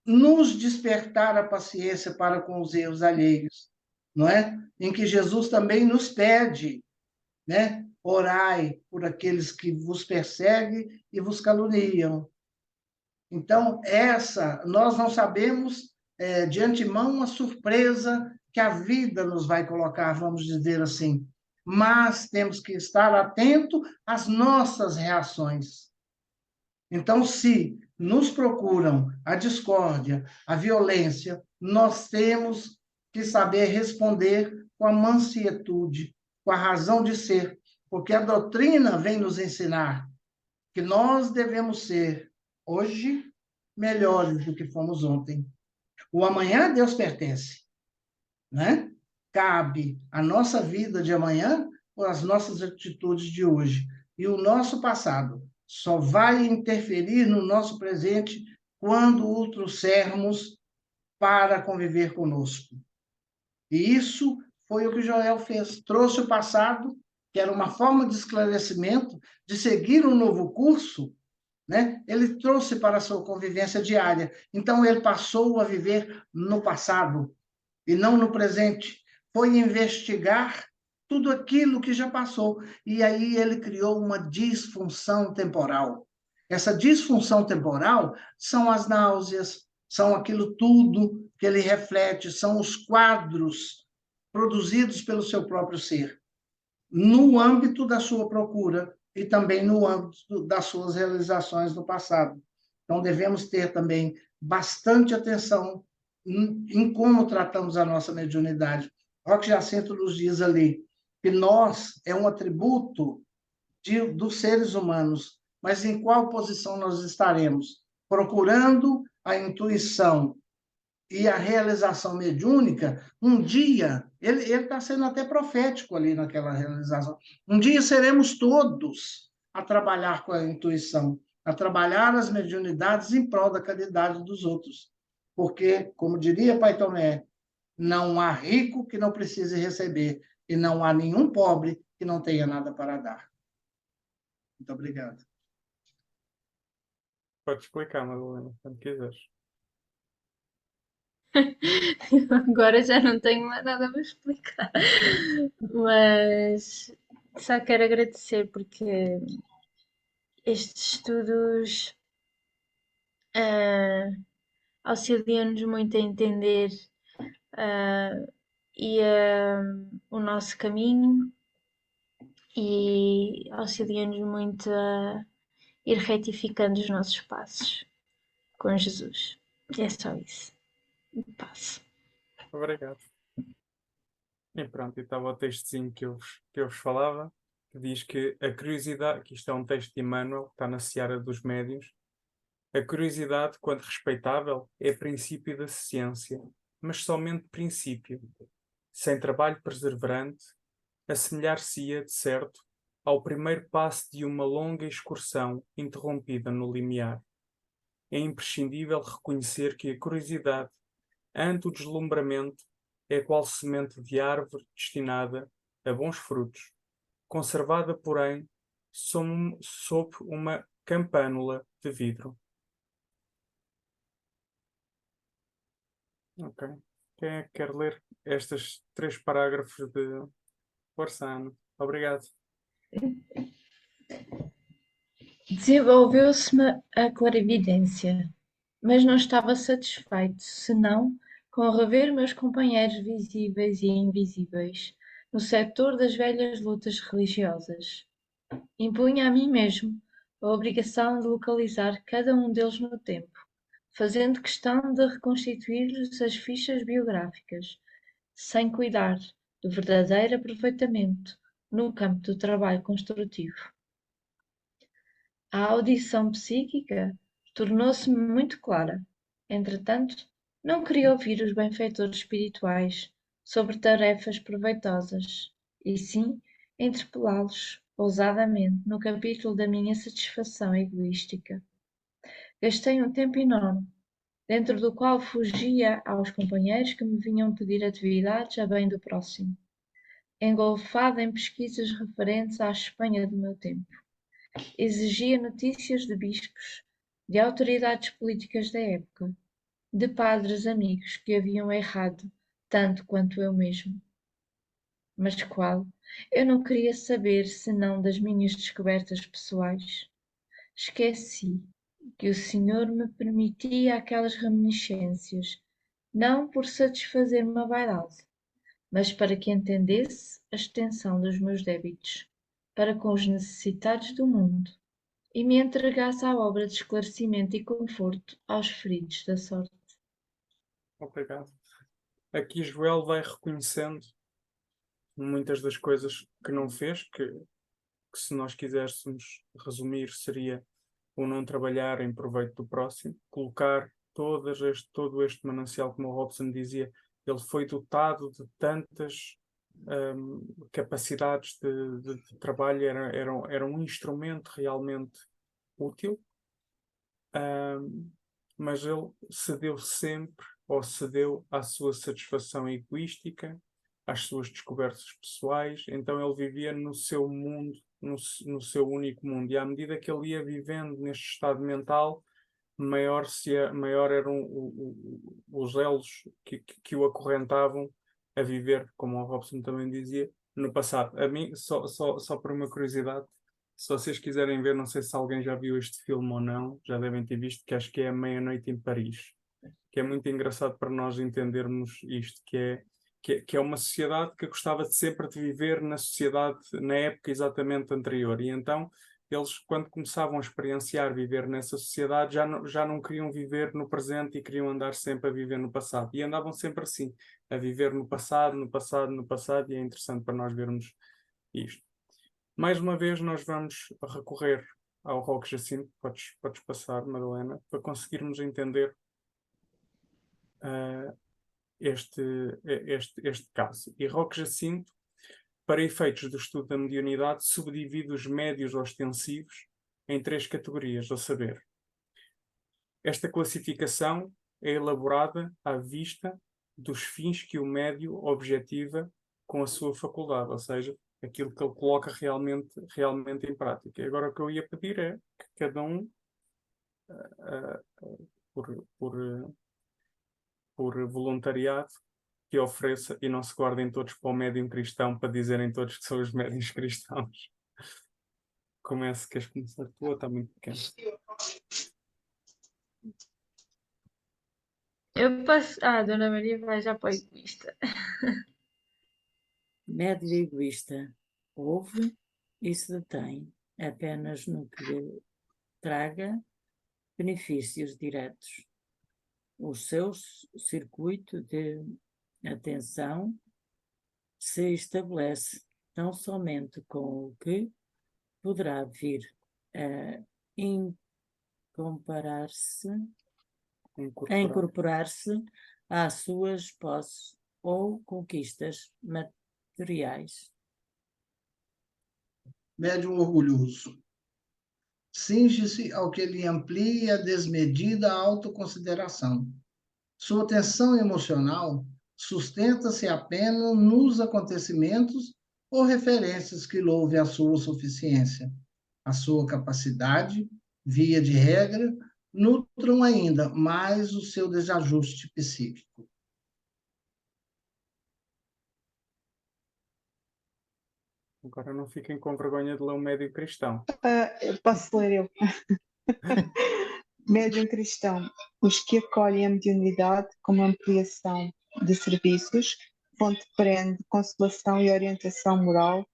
S3: nos despertar a paciência para com os erros alheios, não é? Em que Jesus também nos pede, né? Orai por aqueles que vos perseguem e vos caluniam. Então, nós não sabemos de antemão a surpresa que a vida nos vai colocar, vamos dizer assim. Mas temos que estar atento às nossas reações. Então, se nos procuram a discórdia, a violência, nós temos que saber responder com a mansietude, com a razão de ser, porque a doutrina vem nos ensinar que nós devemos ser, hoje, melhores do que fomos ontem. O amanhã a Deus pertence, né? Cabe a nossa vida de amanhã ou as nossas atitudes de hoje. E o nosso passado só vai interferir no nosso presente quando o trouxermos para conviver conosco. E isso foi o que Joel fez. Trouxe o passado, que era uma forma de esclarecimento, de seguir um novo curso, né? Ele trouxe para a sua convivência diária. Então, ele passou a viver no passado e não no presente. Foi investigar tudo aquilo que já passou. E aí ele criou uma disfunção temporal. Essa disfunção temporal são as náuseas, são aquilo tudo que ele reflete, são os quadros produzidos pelo seu próprio ser, no âmbito da sua procura e também no âmbito das suas realizações no passado. Então, devemos ter também bastante atenção em como tratamos a nossa mediunidade. Roque Jacinto nos diz ali que nós é um atributo dos seres humanos, mas em qual posição nós estaremos? Procurando a intuição e a realização mediúnica, um dia, ele está sendo até profético ali naquela realização, um dia seremos todos a trabalhar com a intuição, a trabalhar as mediunidades em prol da caridade dos outros. Porque, como diria Pai Tomé, não há rico que não precise receber, e não há nenhum pobre que não tenha nada para dar. Muito obrigado.
S4: Pode explicar, Madalena, quando quiseres.
S1: Agora já não tenho mais nada para explicar. Mas só quero agradecer porque estes estudos auxiliam-nos muito a entender o nosso caminho e auxiliam-nos muito a ir retificando os nossos passos com Jesus. É só isso. Passo.
S4: Obrigado. E pronto, e estava o textozinho que eu vos falava, que diz que a curiosidade, que isto é um texto de Emmanuel, que está na Seara dos Médiuns, a curiosidade, quando respeitável, é princípio da ciência, mas somente princípio. Sem trabalho perseverante, assemelhar-se-ia, de certo, ao primeiro passo de uma longa excursão interrompida no limiar. É imprescindível reconhecer que a curiosidade, ante o deslumbramento, é qual semente de árvore destinada a bons frutos, conservada, porém, sob uma campânula de vidro. Ok. Quem é que quer ler estes 3 parágrafos de Força, Ana? Obrigado.
S2: Desenvolveu-se-me a clarividência, mas não estava satisfeito, senão com rever meus companheiros visíveis e invisíveis no setor das velhas lutas religiosas. Impunha a mim mesmo a obrigação de localizar cada um deles no tempo, fazendo questão de reconstituir-lhes as fichas biográficas, sem cuidar do verdadeiro aproveitamento no campo do trabalho construtivo. A audição psíquica tornou-se-me muito clara. Entretanto, não queria ouvir os benfeitores espirituais sobre tarefas proveitosas, e sim interpelá-los ousadamente no capítulo da minha satisfação egoística. Gastei um tempo enorme, dentro do qual fugia aos companheiros que me vinham pedir atividades a bem do próximo, engolfada em pesquisas referentes à Espanha do meu tempo. Exigia notícias de bispos, de autoridades políticas da época, de padres amigos que haviam errado tanto quanto eu mesmo. Mas qual? Eu não queria saber senão das minhas descobertas pessoais. Esqueci que o Senhor me permitia aquelas reminiscências, não por satisfazer uma vaidade, mas para que entendesse a extensão dos meus débitos para com os necessitados do mundo e me entregasse à obra de esclarecimento e conforto aos feridos da sorte.
S4: Obrigado. Aqui Joel vai reconhecendo muitas das coisas que não fez, que se nós quiséssemos resumir seria o não trabalhar em proveito do próximo, colocar todo este manancial, como o Robson dizia, ele foi dotado de tantas capacidades de trabalho, era um instrumento realmente útil, mas ele cedeu sempre, ou cedeu à sua satisfação egoística, às suas descobertas pessoais, então ele vivia no seu mundo, no seu único mundo, e à medida que ele ia vivendo neste estado mental, maior eram os elos que o acorrentavam a viver, como o Robson também dizia, no passado. A mim, só por uma curiosidade, se vocês quiserem ver, não sei se alguém já viu este filme ou não, já devem ter visto, que acho que é A Meia-Noite em Paris, que é muito engraçado para nós entendermos isto, que é uma sociedade que gostava de sempre de viver na sociedade, na época exatamente anterior. E então, eles, quando começavam a experienciar viver nessa sociedade, já não queriam viver no presente e queriam andar sempre a viver no passado. E andavam sempre assim, a viver no passado, no passado, no passado, e é interessante para nós vermos isto. Mais uma vez, nós vamos recorrer ao Roque Jacinto, podes passar, Madalena, para conseguirmos entender este caso. E Roque Jacinto, para efeitos do estudo da mediunidade, subdivide os médios ostensivos em 3 categorias, a saber, esta classificação é elaborada à vista dos fins que o médio objetiva com a sua faculdade, ou seja, aquilo que ele coloca realmente em prática. E agora o que eu ia pedir é que cada um, por voluntariado, que ofereça, e não se guardem todos para o médium cristão para dizerem todos que são os médiuns cristãos. Queres começar tu ou está muito pequeno?
S1: Eu posso. Ah, Dona Maria vai já para o egoísta.
S5: Médio egoísta ouve e se detém apenas no que lhe traga benefícios diretos. O seu circuito de atenção se estabelece tão somente com o que poderá vir a incorporar-se às suas posses ou conquistas materiais.
S3: Médium orgulhoso. Cinge-se ao que lhe amplia a desmedida autoconsideração. Sua tensão emocional sustenta-se apenas nos acontecimentos ou referências que louvem a sua suficiência. A sua capacidade, via de regra, nutram ainda mais o seu desajuste psíquico.
S4: Agora não fiquem com vergonha de ler um médium cristão.
S7: Eu posso ler eu. Médium cristão. Os que acolhem a mediunidade como ampliação de serviços, fonte perene de consolação e orientação moral,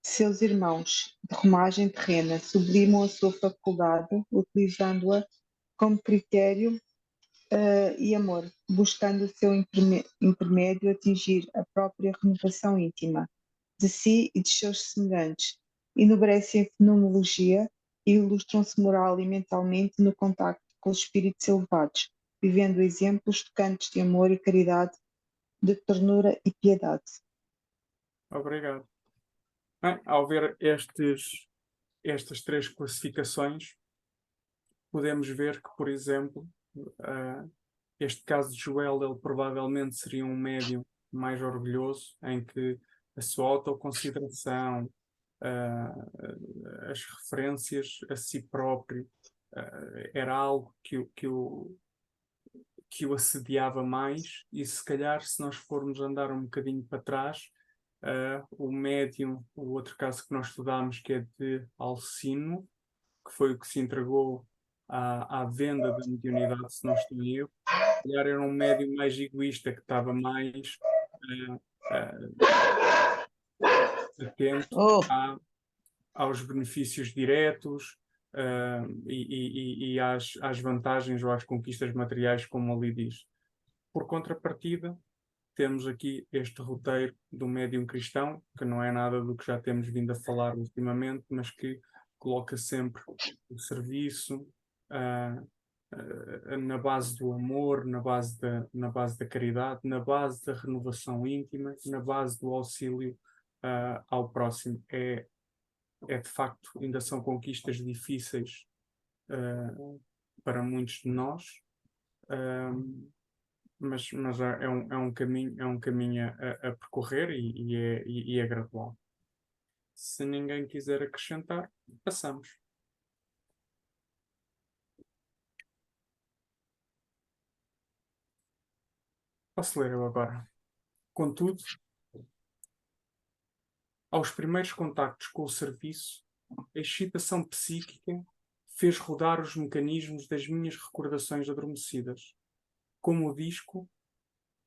S7: seus irmãos de romagem terrena sublimam a sua faculdade, utilizando-a como critério e amor, buscando o seu intermédio atingir a própria renovação íntima de si e de seus semelhantes, enobrecem a fenomenologia e ilustram-se moral e mentalmente no contacto com os espíritos elevados, vivendo exemplos tocantes de amor e caridade, de ternura e piedade.
S4: Obrigado. Bem, ao ver estas 3 classificações, podemos ver que, por exemplo, este caso de Joel, ele provavelmente seria um médium mais orgulhoso, em que a sua autoconsideração, as referências a si próprio, era algo que o assediava mais, e se calhar, se nós formos andar um bocadinho para trás, o médium, o outro caso que nós estudámos, que é de Alcino, que foi o que se entregou à venda da mediunidade, se não estou em erro, se calhar era um médium mais egoísta, que estava mais atento aos benefícios diretos e às vantagens ou às conquistas materiais, como ali diz. Por contrapartida, temos aqui este roteiro do médium cristão, que não é nada do que já temos vindo a falar ultimamente, mas que coloca sempre o serviço na base do amor, na base da caridade, na base da renovação íntima, na base do auxílio ao próximo. É de facto, ainda são conquistas difíceis para muitos de nós, mas é um caminho a percorrer e é gradual. Se ninguém quiser acrescentar, passamos. Posso ler eu agora. Contudo, aos primeiros contactos com o serviço, a excitação psíquica fez rodar os mecanismos das minhas recordações adormecidas, como o disco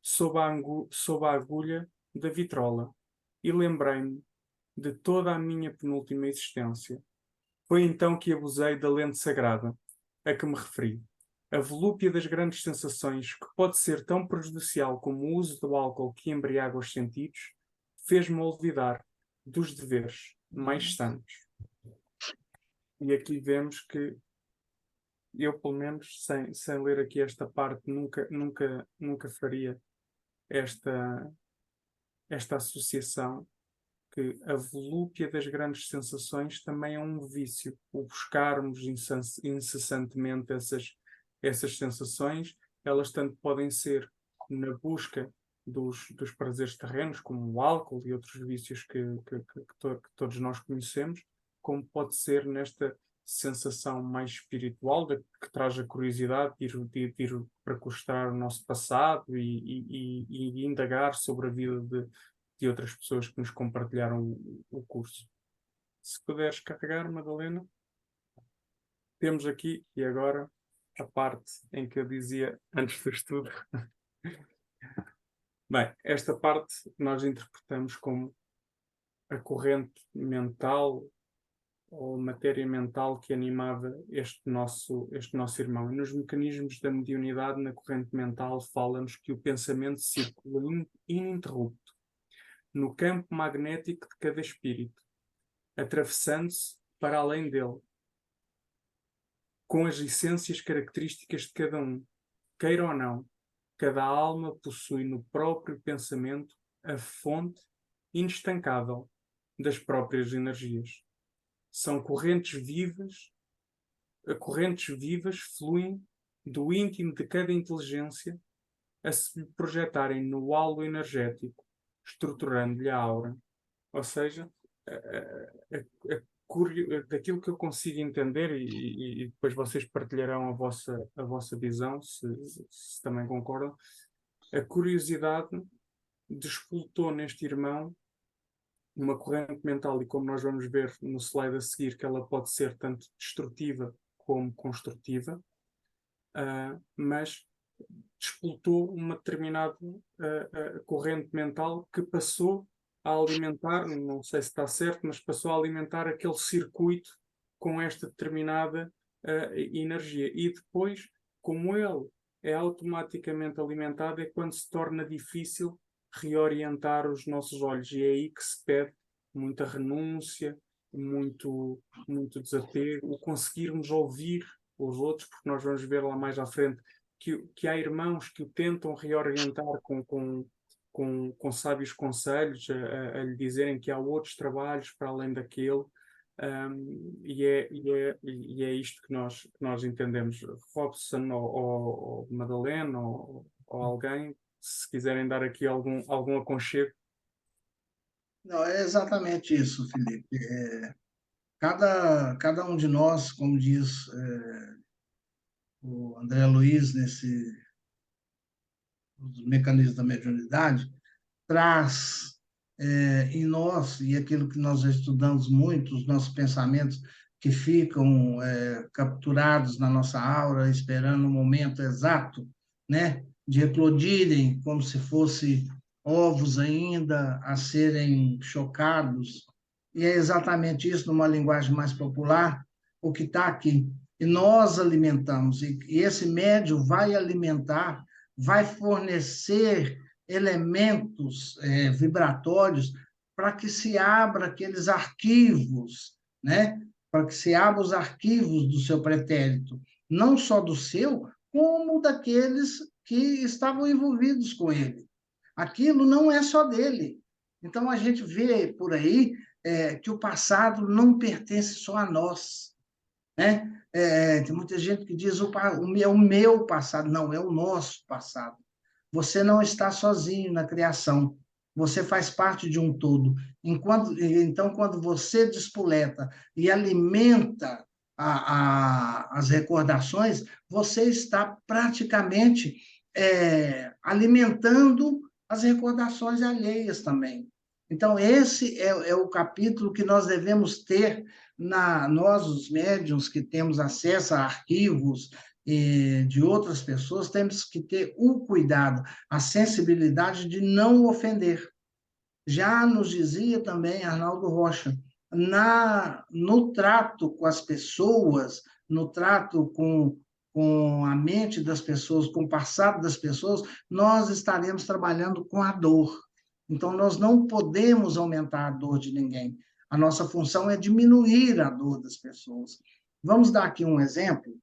S4: sob a agulha da vitrola, e lembrei-me de toda a minha penúltima existência. Foi então que abusei da lente sagrada, a que me referi. A volúpia das grandes sensações, que pode ser tão prejudicial como o uso do álcool que embriaga os sentidos, fez-me olvidar dos deveres mais santos. E aqui vemos que eu, pelo menos, sem ler aqui esta parte, nunca faria esta associação, que a volúpia das grandes sensações também é um vício. O buscarmos incessantemente essas sensações, elas tanto podem ser na busca dos prazeres terrenos, como o álcool e outros vícios que todos nós conhecemos, como pode ser nesta sensação mais espiritual, que traz a curiosidade de ir precostar o nosso passado e indagar sobre a vida de outras pessoas que nos compartilharam o curso. Se puderes carregar, Madalena. Temos aqui, e agora, a parte em que eu dizia antes do estudo. Bem, esta parte nós interpretamos como a corrente mental ou matéria mental que animava este nosso irmão. E nos mecanismos da mediunidade, na corrente mental, fala-nos que o pensamento circula ininterrupto no campo magnético de cada espírito, atravessando-se para além dele, com as essências características de cada um. Queira ou não, cada alma possui no próprio pensamento a fonte inestancável das próprias energias. São correntes vivas fluem do íntimo de cada inteligência a se projetarem no halo energético, estruturando-lhe a aura. Ou seja, daquilo que eu consigo entender, e depois vocês partilharão a vossa visão, se também concordam, a curiosidade despoltou neste irmão uma corrente mental, e como nós vamos ver no slide a seguir, que ela pode ser tanto destrutiva como construtiva, mas despoltou uma determinada corrente mental que passou a alimentar, não sei se está certo, mas passou a alimentar aquele circuito com esta determinada energia. E depois, como ele é automaticamente alimentado, é quando se torna difícil reorientar os nossos olhos. E é aí que se pede muita renúncia, muito desapego, o conseguirmos ouvir os outros, porque nós vamos ver lá mais à frente que há irmãos que o tentam reorientar com sábios conselhos, a lhe dizerem que há outros trabalhos para além daquele, e é isto que nós entendemos. Robson ou Madalena ou alguém, se quiserem dar aqui algum aconchego.
S3: Não, é exatamente isso, Felipe. Cada um de nós, como diz o André Luiz, nesse mecanismo da mediunidade, traz em nós, e aquilo que nós já estudamos muito, os nossos pensamentos que ficam capturados na nossa aura, esperando o momento exato, né, de eclodirem como se fossem ovos ainda a serem chocados. E é exatamente isso, numa linguagem mais popular, o que está aqui. E nós alimentamos, e esse médium vai alimentar, vai fornecer elementos vibratórios para que se abra aqueles arquivos, né? Para que se abra os arquivos do seu pretérito, não só do seu, como daqueles que estavam envolvidos com ele. Aquilo não é só dele. Então, a gente vê por aí que o passado não pertence só a nós, né? Tem muita gente que diz o meu passado. Não, é o nosso passado. Você não está sozinho na criação. Você faz parte de um todo. Então, quando você despoleta e alimenta as recordações, você está praticamente alimentando as recordações alheias também. Então, esse é o capítulo que nós devemos ter nós, os médiuns, que temos acesso a arquivos de outras pessoas, temos que ter o cuidado, a sensibilidade de não ofender. Já nos dizia também Arnaldo Rocha, no trato com as pessoas, no trato com a mente das pessoas, com o passado das pessoas, nós estaremos trabalhando com a dor. Então, nós não podemos aumentar a dor de ninguém. A nossa função é diminuir a dor das pessoas. Vamos dar aqui um exemplo,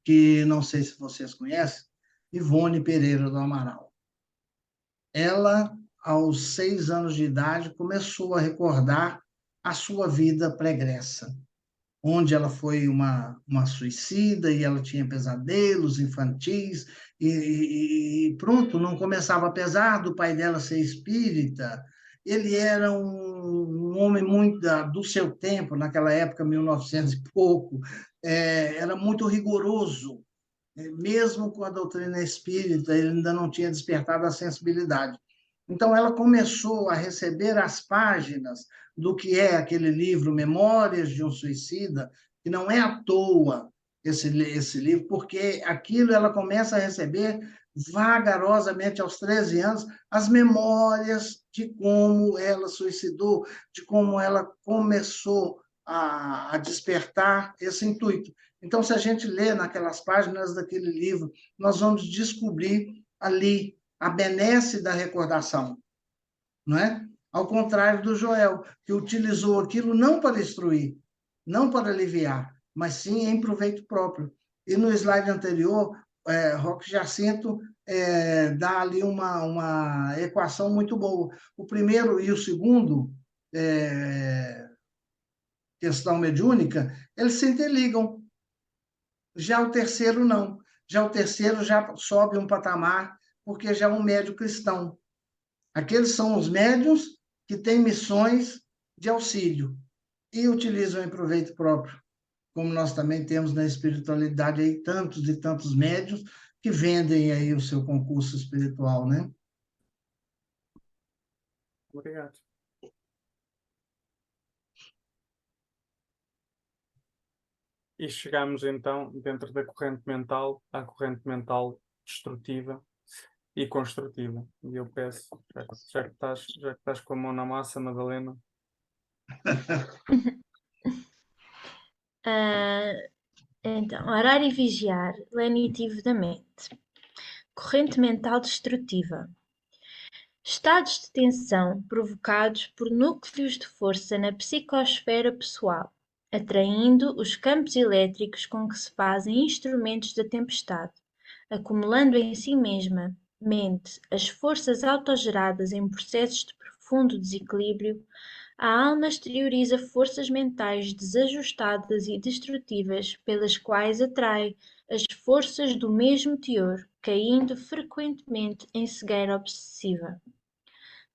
S3: que não sei se vocês conhecem, Ivone Pereira do Amaral. Ela, aos 6 anos de idade, começou a recordar a sua vida pregressa, onde ela foi uma suicida e ela tinha pesadelos infantis e pronto, não começava, apesar do pai dela ser espírita, ele era um homem muito do seu tempo, naquela época, 1900 e pouco, era muito rigoroso, mesmo com a doutrina espírita, ele ainda não tinha despertado a sensibilidade. Então, ela começou a receber as páginas do que é aquele livro Memórias de um Suicida, que não é à toa esse livro, porque aquilo ela começa a receber vagarosamente aos 13 anos as memórias de como ela suicidou, de como ela começou a despertar esse intuito. Então, se a gente lê naquelas páginas daquele livro, nós vamos descobrir ali a benesse da recordação, não é? Ao contrário do Joel, que utilizou aquilo não para instruir, não para aliviar, mas sim em proveito próprio. E no slide anterior, Roque Jacinto dá ali uma equação muito boa. O primeiro e o segundo, questão mediúnica, eles se interligam. Já o terceiro, não. Já o terceiro já sobe um patamar, porque já é um médium cristão. Aqueles são os médiuns que têm missões de auxílio e utilizam em proveito próprio, como nós também temos na espiritualidade aí tantos e tantos médiuns que vendem aí o seu concurso espiritual, né?
S4: Obrigado. E chegamos então, dentro da corrente mental, à corrente mental destrutiva e construtiva. E eu peço, já que estás com a mão na massa, Madalena.
S1: Então, orar e vigiar, lenitivo da mente. Corrente mental destrutiva. Estados de tensão provocados por núcleos de força na psicosfera pessoal, atraindo os campos elétricos com que se fazem instrumentos da tempestade, acumulando em si mesma, mente, as forças autogeradas em processos de profundo desequilíbrio. A alma exterioriza forças mentais desajustadas e destrutivas, pelas quais atrai as forças do mesmo teor, caindo frequentemente em cegueira obsessiva.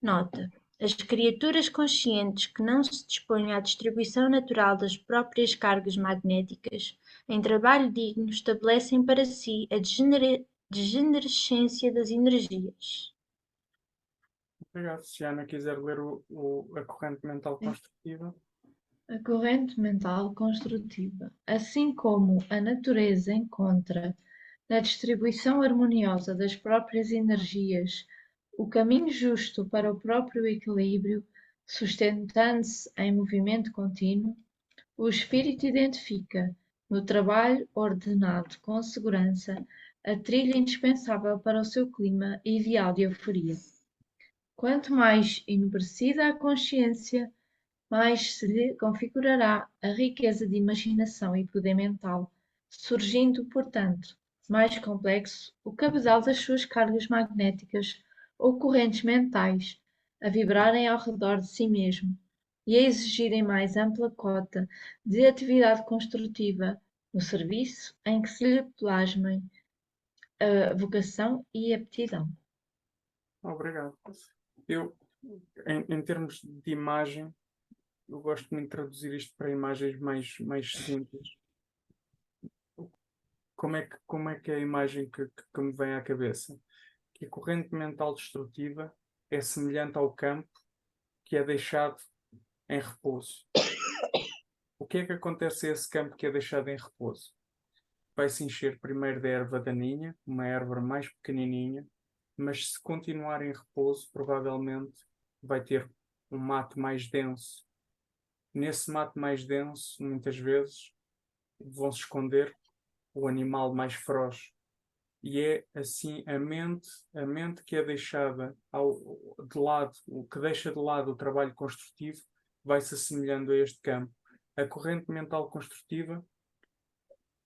S1: Nota: as criaturas conscientes que não se dispõem à distribuição natural das próprias cargas magnéticas, em trabalho digno, estabelecem para si a degenerescência das energias.
S4: Obrigado. Se a Ana quiser ler a corrente mental construtiva.
S2: A corrente mental construtiva, assim como a natureza encontra na distribuição harmoniosa das próprias energias o caminho justo para o próprio equilíbrio, sustentando-se em movimento contínuo, o espírito identifica, no trabalho ordenado com segurança, a trilha indispensável para o seu clima ideal de euforia. Quanto mais enobrecida a consciência, mais se lhe configurará a riqueza de imaginação e poder mental, surgindo, portanto, mais complexo o cabedal das suas cargas magnéticas ou correntes mentais, a vibrarem ao redor de si mesmo e a exigirem mais ampla cota de atividade construtiva no serviço em que se lhe plasmem a vocação e aptidão.
S4: Obrigado. Eu, em termos de imagem, eu gosto muito de traduzir isto para imagens mais simples. Como é que é a imagem que me vem à cabeça? Que a corrente mental destrutiva é semelhante ao campo que é deixado em repouso. O que é que acontece a esse campo que é deixado em repouso? Vai se encher primeiro de erva daninha, uma erva mais pequenininha, mas se continuar em repouso, provavelmente vai ter um mato mais denso. Nesse mato mais denso, muitas vezes, vão se esconder o animal mais feroz. E é assim a mente que é deixada de lado, o que deixa de lado o trabalho construtivo, vai se assemelhando a este campo. A corrente mental construtiva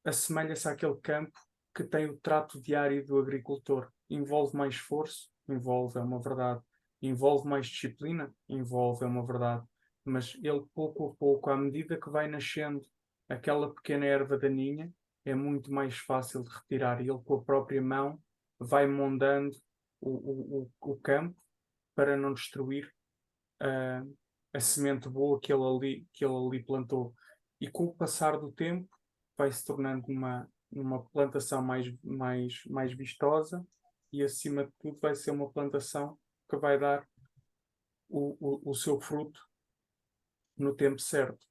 S4: assemelha-se àquele campo que tem o trato diário do agricultor. Envolve mais esforço? Envolve, é uma verdade. Envolve mais disciplina? Envolve, é uma verdade. Mas ele, pouco a pouco, à medida que vai nascendo aquela pequena erva daninha, é muito mais fácil de retirar. E ele, com a própria mão, vai mondando o campo para não destruir a semente boa que ele ali plantou. E com o passar do tempo, vai se tornando uma plantação mais vistosa e, acima de tudo, vai ser uma plantação que vai dar o seu fruto no tempo certo.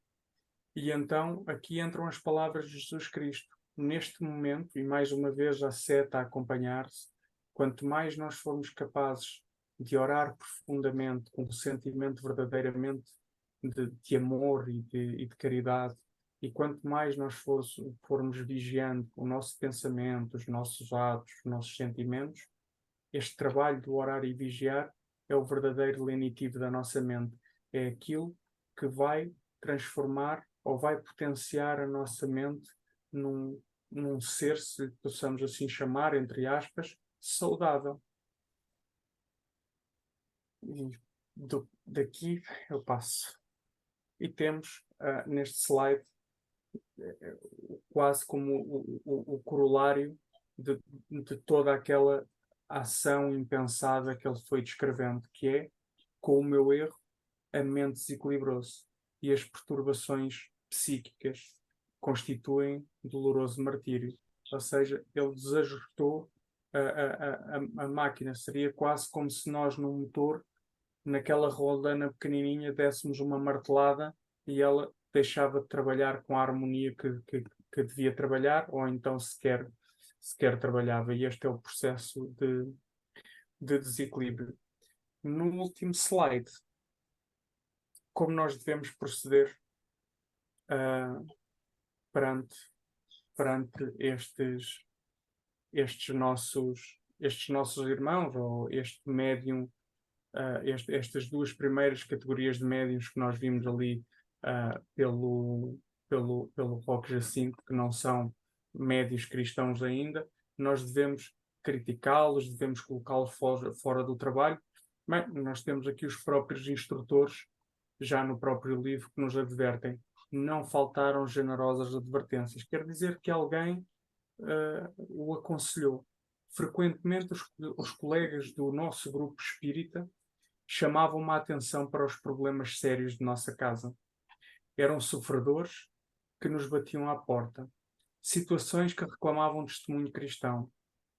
S4: E então aqui entram as palavras de Jesus Cristo. Neste momento, e mais uma vez a seta a acompanhar-se, quanto mais nós formos capazes de orar profundamente, com um sentimento verdadeiramente de amor e de caridade, e quanto mais nós formos vigiando o nosso pensamento, os nossos atos, os nossos sentimentos, este trabalho de orar e vigiar é o verdadeiro lenitivo da nossa mente. É aquilo que vai transformar ou vai potenciar a nossa mente num ser, se possamos assim chamar, entre aspas, saudável. E daqui eu passo. E temos neste slide quase como o corolário de toda aquela ação impensada que ele foi descrevendo, que é, com o meu erro, a mente desequilibrou-se e as perturbações psíquicas constituem doloroso martírio. Ou seja, ele desajustou a máquina. Seria quase como se nós, num motor, naquela rodana pequenininha, dessemos uma martelada e ela deixava de trabalhar com a harmonia que devia trabalhar, ou então sequer trabalhava. E este é o processo de desequilíbrio. No último slide, como nós devemos proceder uh, perante estes nossos irmãos, ou este médium, estas duas primeiras categorias de médiums que nós vimos ali pelo Roque Jacinto, que não são médios cristãos ainda. Nós devemos criticá-los, devemos colocá-los fora do trabalho. Bem, nós temos aqui os próprios instrutores, já no próprio livro, que nos advertem. Não faltaram generosas advertências. Quer dizer que alguém o aconselhou. Frequentemente os colegas do nosso grupo espírita chamavam-me a atenção para os problemas sérios de nossa casa. Eram sofredores que nos batiam à porta. Situações que reclamavam testemunho cristão.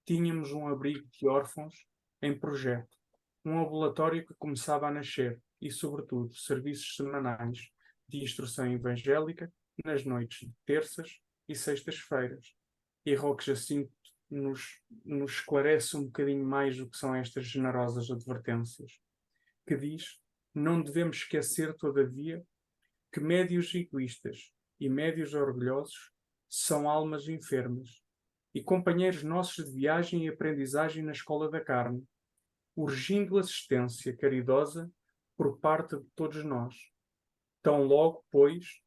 S4: Tínhamos um abrigo de órfãos em projeto. Um ambulatório que começava a nascer e, sobretudo, serviços semanais de instrução evangélica nas noites de terças e sextas-feiras. E Roque Jacinto nos esclarece um bocadinho mais o que são estas generosas advertências, que diz: não devemos esquecer, todavia, que médios egoístas e médios orgulhosos são almas enfermas, e companheiros nossos de viagem e aprendizagem na escola da carne, urgindo assistência caridosa por parte de todos nós. Tão logo, pois,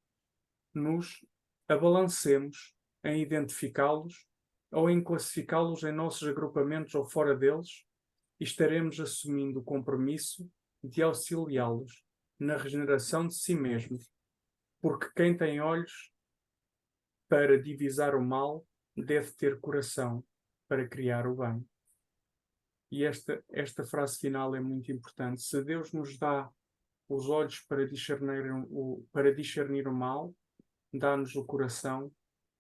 S4: nos abalancemos em identificá-los ou em classificá-los em nossos agrupamentos ou fora deles, e estaremos assumindo o compromisso de auxiliá-los na regeneração de si mesmos, porque quem tem olhos para divisar o mal deve ter coração para criar o bem. E esta frase final é muito importante. Se Deus nos dá os olhos para discernir o mal, dá-nos o coração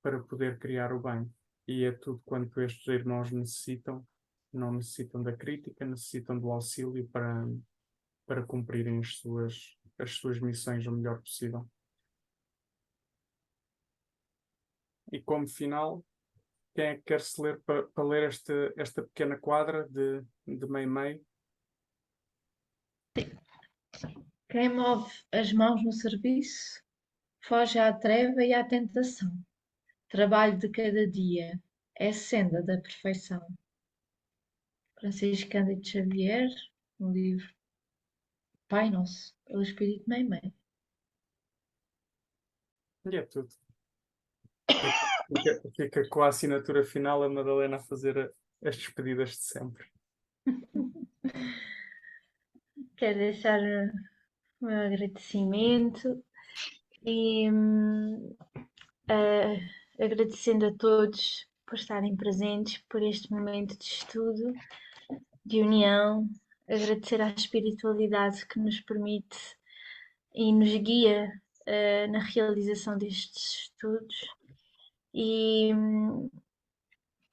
S4: para poder criar o bem. E é tudo quanto estes irmãos necessitam. Não necessitam da crítica, necessitam do auxílio para cumprirem as suas missões o melhor possível. E como final, quem é que quer se ler para ler esta pequena quadra de Meimei?
S2: Quem move as mãos no serviço, foge à treva e à tentação. Trabalho de cada dia é senda da perfeição. Francisco Cândido Xavier, no livro Pai Nosso, pelo Espírito Meimei.
S4: E é tudo. Fica com a assinatura final a Madalena a fazer as despedidas de sempre.
S1: Quero deixar o meu agradecimento e agradecendo a todos por estarem presentes por este momento de estudo, de união, agradecer à espiritualidade que nos permite e nos guia na realização destes estudos e,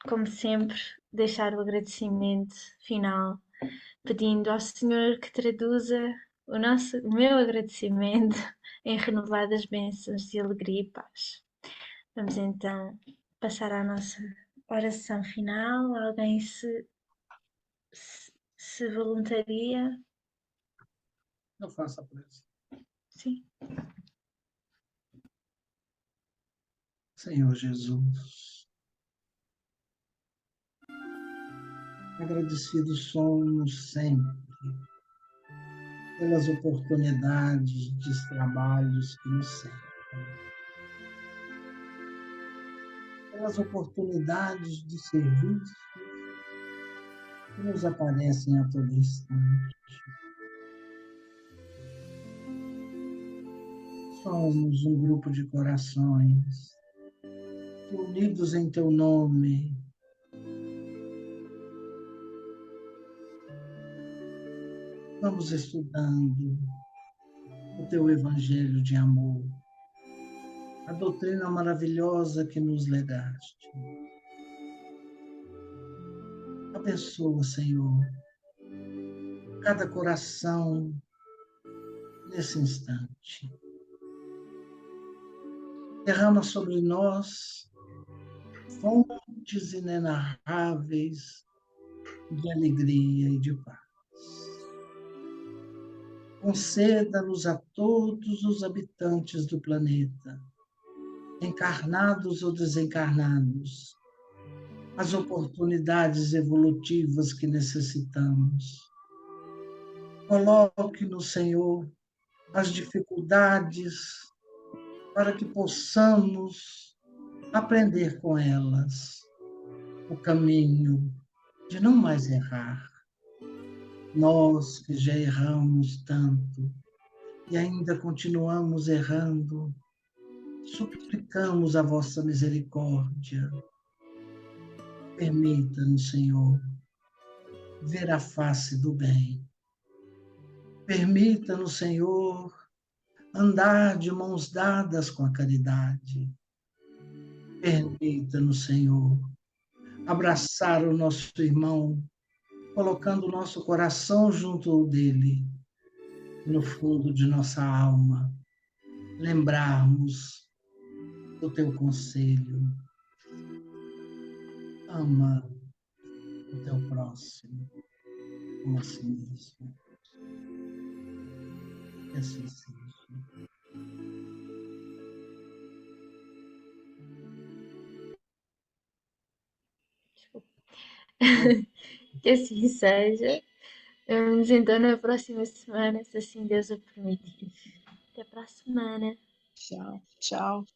S1: como sempre, deixar o agradecimento final, pedindo ao Senhor que traduza o meu agradecimento em renovadas bênçãos de alegria e paz. Vamos então passar à nossa oração final. Alguém se voluntaria?
S3: Eu faço a prece.
S1: Sim.
S3: Senhor Jesus, agradecidos somos sempre pelas oportunidades de trabalhos que nos cercam, pelas oportunidades de serviço que nos aparecem a todo instante. Somos um grupo de corações que, unidos em Teu nome, vamos estudando o Teu Evangelho de amor, a doutrina maravilhosa que nos legaste. Abençoa, Senhor, cada coração nesse instante. Derrama sobre nós fontes inenarráveis de alegria e de paz. Conceda-nos a todos os habitantes do planeta, encarnados ou desencarnados, as oportunidades evolutivas que necessitamos. Coloque no Senhor as dificuldades para que possamos aprender com elas o caminho de não mais errar. Nós que já erramos tanto e ainda continuamos errando, suplicamos a vossa misericórdia. Permita-nos, Senhor, ver a face do bem. Permita-nos, Senhor, andar de mãos dadas com a caridade. Permita-nos, Senhor, abraçar o nosso irmão, colocando o nosso coração junto dele, no fundo de nossa alma, lembrarmos do teu conselho. Ama o teu próximo como a si mesmo. Que assim seja.
S1: Que assim seja. Vemos então na próxima semana, se assim Deus o permitir. Até para a semana.
S6: Tchau, tchau.